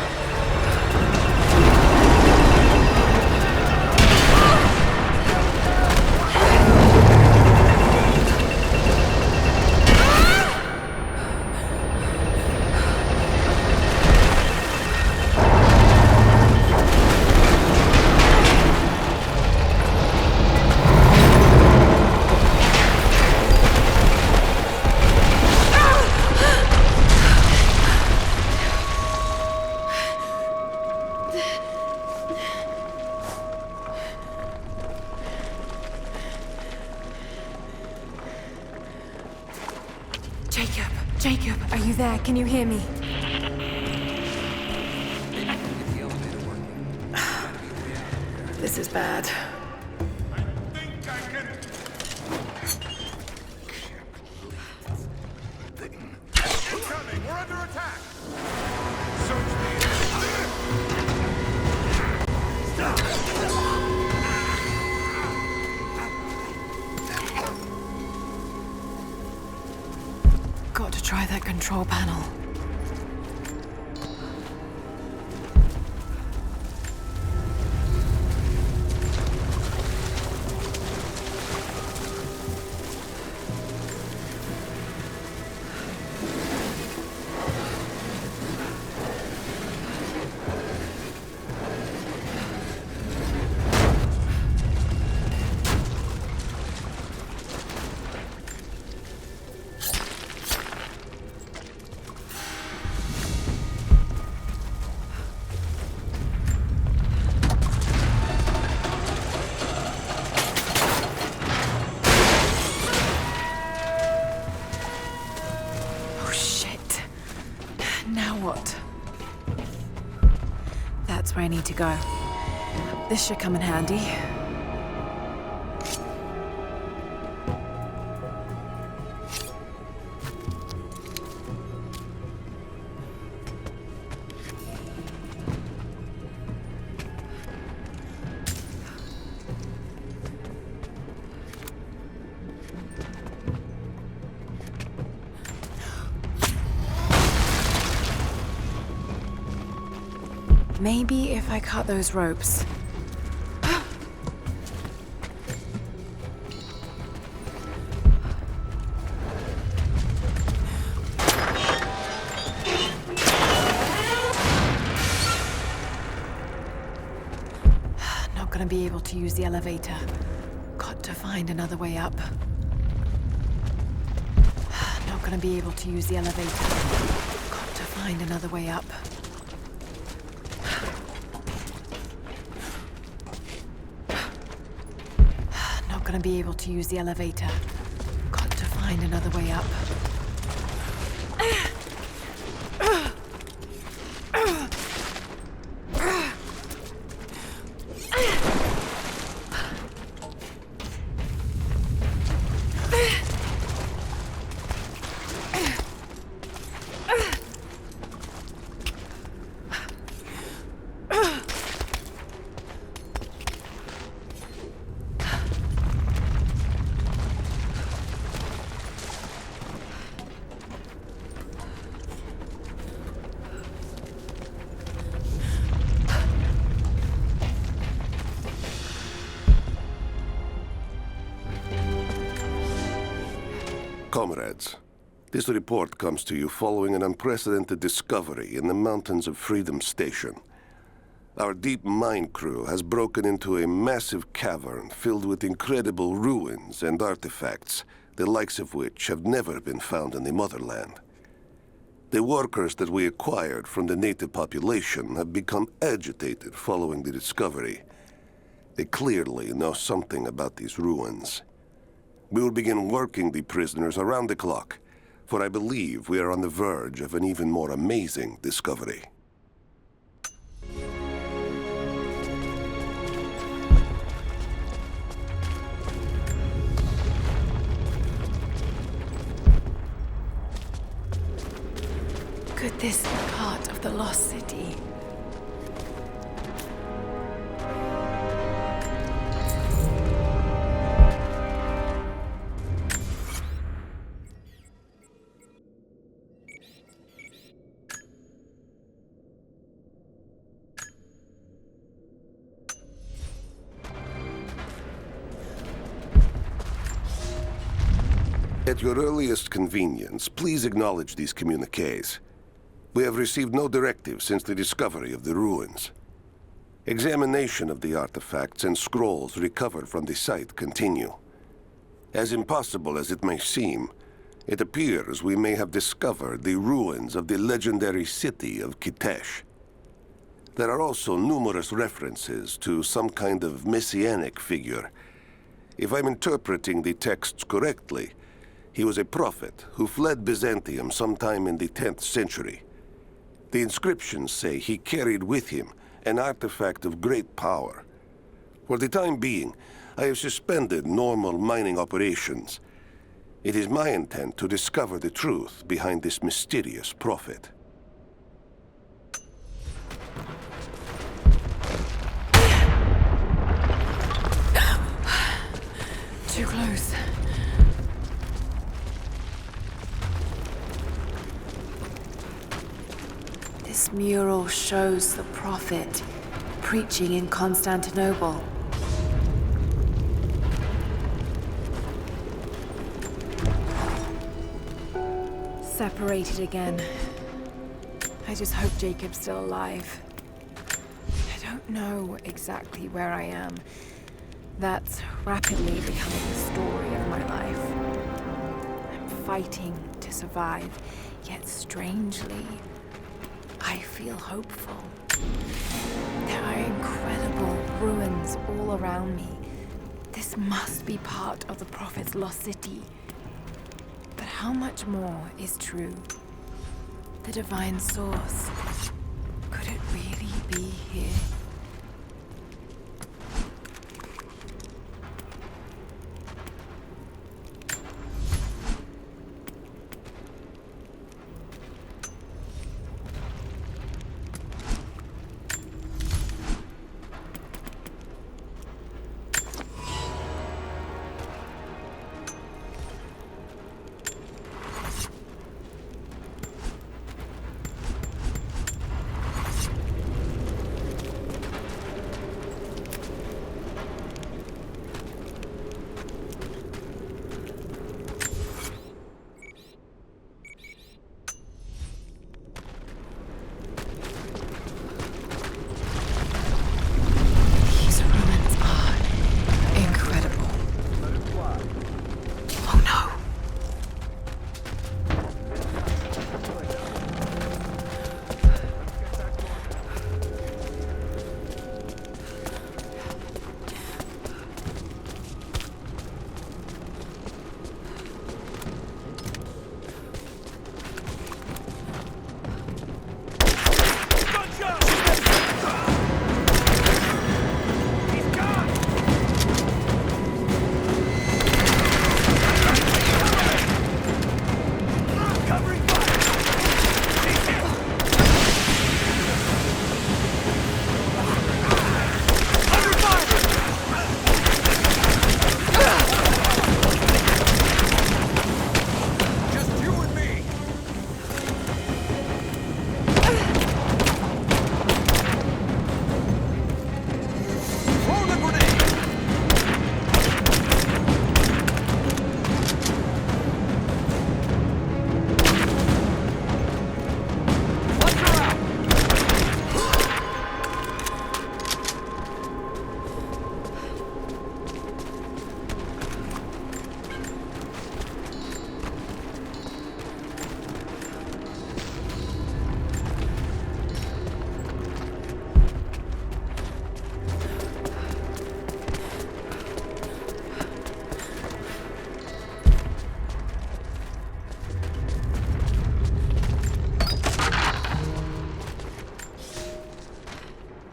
Jacob, are you there? Can you hear me? This is bad. I think I can try that control panel. That's where I need to go. This should come in handy. Maybe if I cut those ropes. Not gonna be able to use the elevator. Got to find another way up. Not gonna be able to use the elevator. Got to find another way up. Gonna be able to use the elevator. Got to find another way up. Comrades, this report comes to you following an unprecedented discovery in the mountains of Freedom Station. Our deep mine crew has broken into a massive cavern filled with incredible ruins and artifacts, the likes of which have never been found in the motherland. The workers that we acquired from the native population have become agitated following the discovery. They clearly know something about these ruins. We will begin working the prisoners around the clock, for I believe we are on the verge of an even more amazing discovery. Could this be part of the lost city? At your earliest convenience, please acknowledge these communiques. We have received no directives since the discovery of the ruins. Examination of the artifacts and scrolls recovered from the site continue. As impossible as it may seem, it appears we may have discovered the ruins of the legendary city of Kitezh. There are also numerous references to some kind of messianic figure. If I'm interpreting the texts correctly, he was a prophet who fled Byzantium sometime in the 10th century. The inscriptions say he carried with him an artifact of great power. For the time being, I have suspended normal mining operations. It is my intent to discover the truth behind this mysterious prophet. Too close. mural shows the prophet preaching in Constantinople. Separated again. I just hope Jacob's still alive. I don't know exactly where I am. That's rapidly becoming the story of my life. I'm fighting to survive, yet strangely, I feel hopeful. There are incredible ruins all around me. This must be part of the Prophet's lost city. But how much more is true? The divine source. Could it really be here?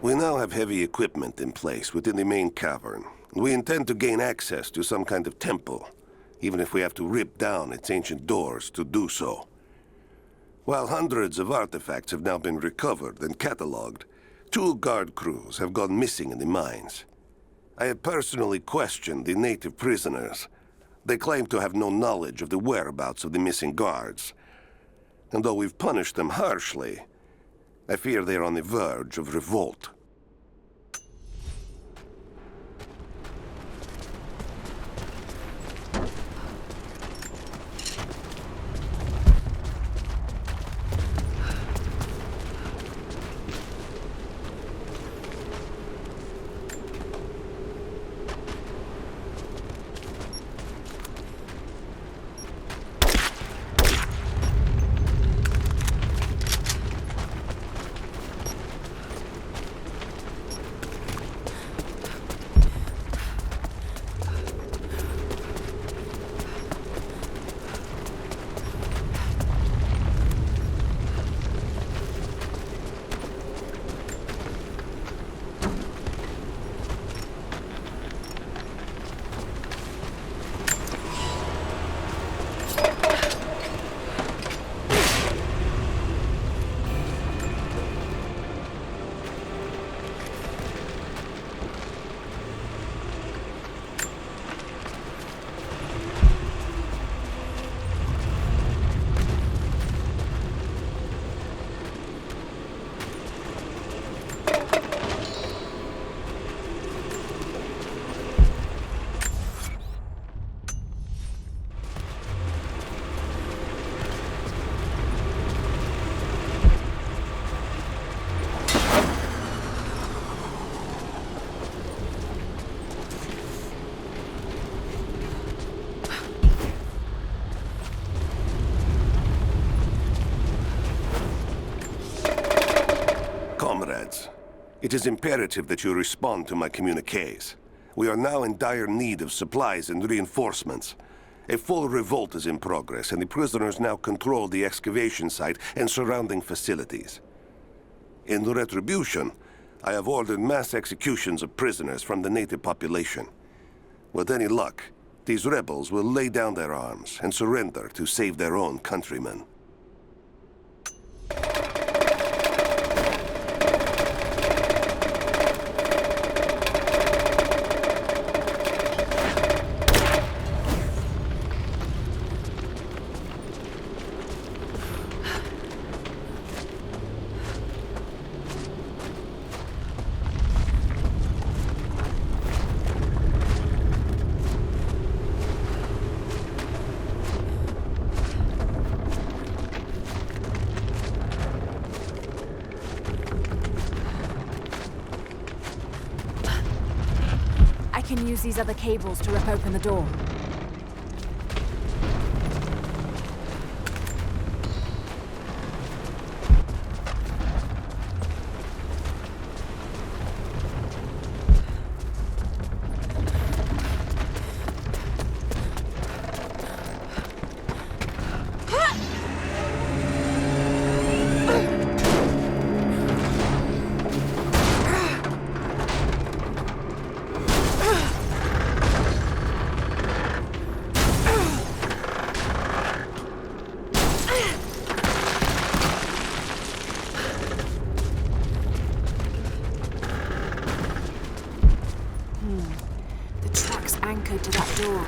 We now have heavy equipment in place within the main cavern. We intend to gain access to some kind of temple, even if we have to rip down its ancient doors to do so. While hundreds of artifacts have now been recovered and cataloged, 2 guard crews have gone missing in the mines. I have personally questioned the native prisoners. They claim to have no knowledge of the whereabouts of the missing guards. And though we've punished them harshly, I fear they are on the verge of revolt. is imperative that you respond to my communiques. We are now in dire need of supplies and reinforcements. A full revolt is in progress, and the prisoners now control the excavation site and surrounding facilities. In retribution, I have ordered mass executions of prisoners from the native population. With any luck, these rebels will lay down their arms and surrender to save their own countrymen. I can use these other cables to rip open the door. Anchored to that door.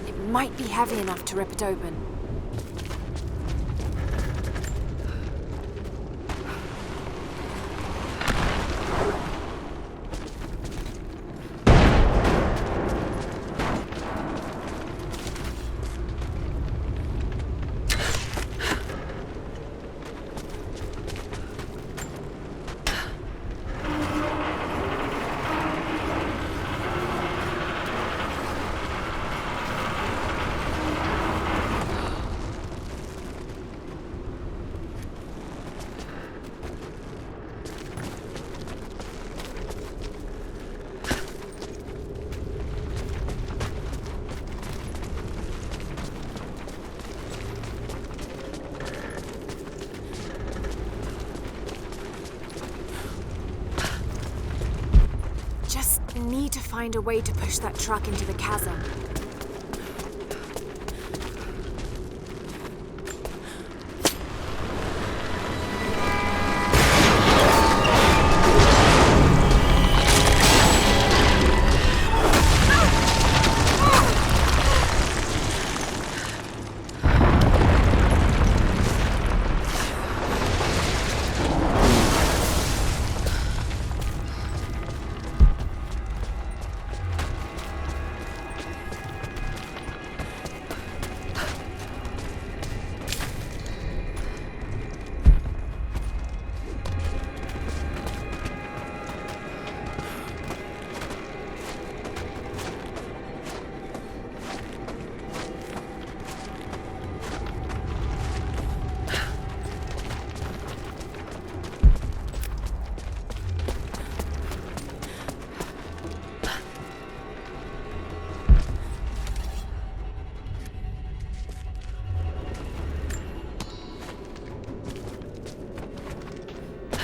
It might be heavy enough to rip it open. Need to find a way to push that truck into the chasm.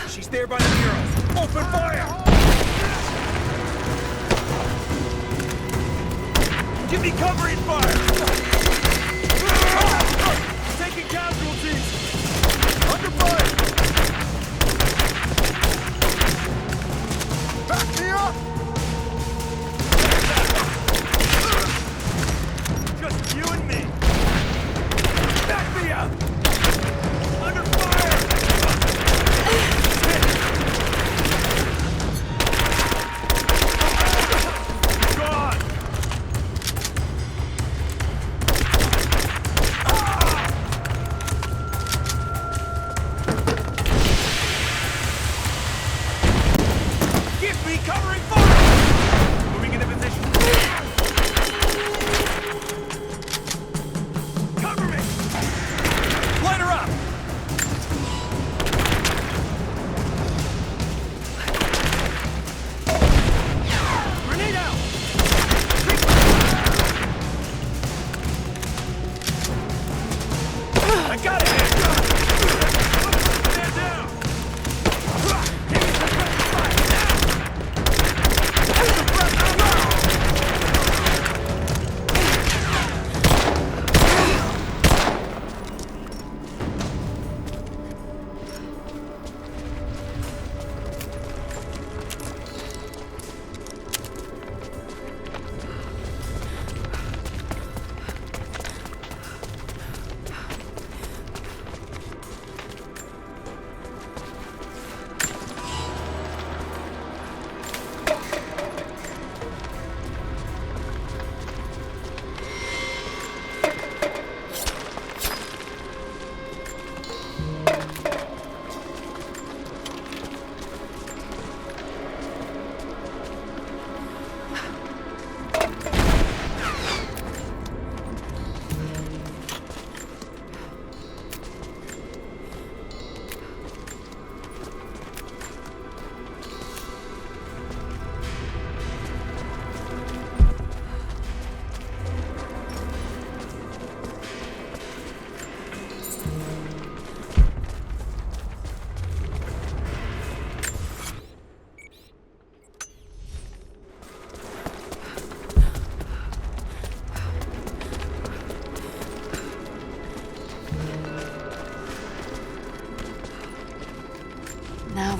She's there by the murals. Open fire! Give me covering fire! Taking casualties! Under fire! Back me up! Just you and me! Back me up! Under fire! Give me covering fire!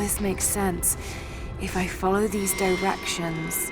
this makes sense. If I follow these directions...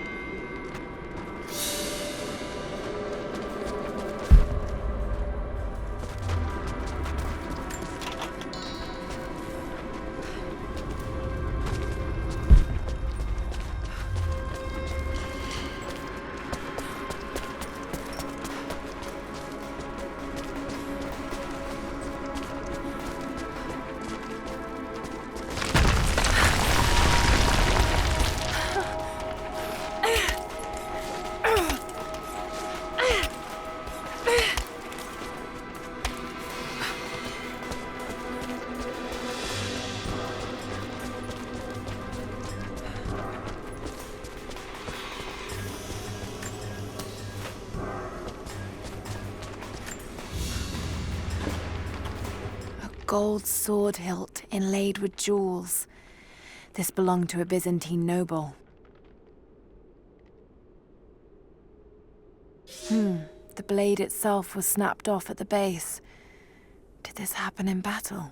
Gold sword hilt inlaid with jewels. This belonged to a Byzantine noble. The blade itself was snapped off at the base. Did this happen in battle?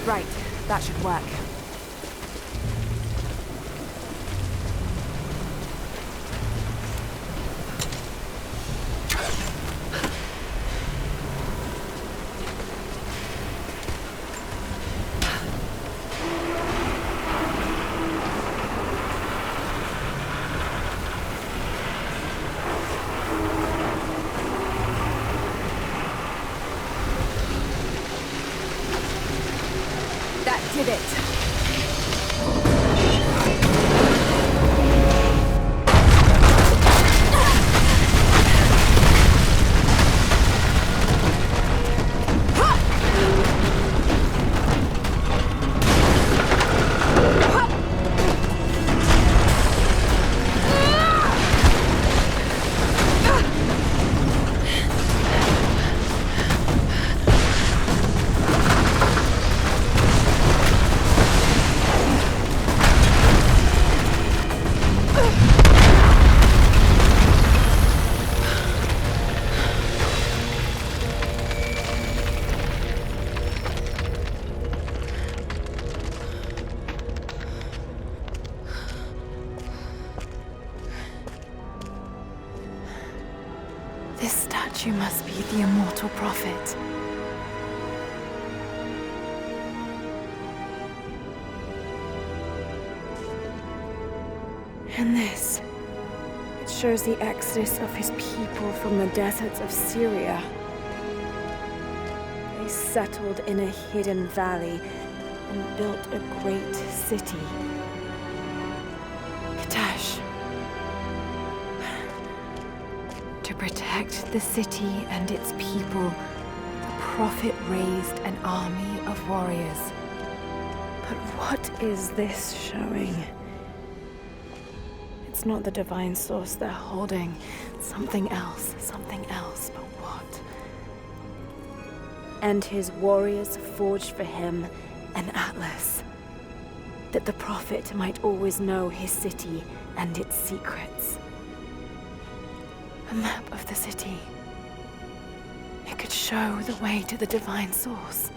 Right, that should work. That did it. This statue must be the immortal prophet. And this, it shows the exodus of his people from the deserts of Syria. They settled in a hidden valley and built a great city. Kitezh. To protect the city and its people, the prophet raised an army of warriors. But what is this showing? It's not the divine source they're holding. Something else, but what? And his warriors forged for him an atlas, that the prophet might always know his city and its secrets. A map of the city. It could show the way to the divine source.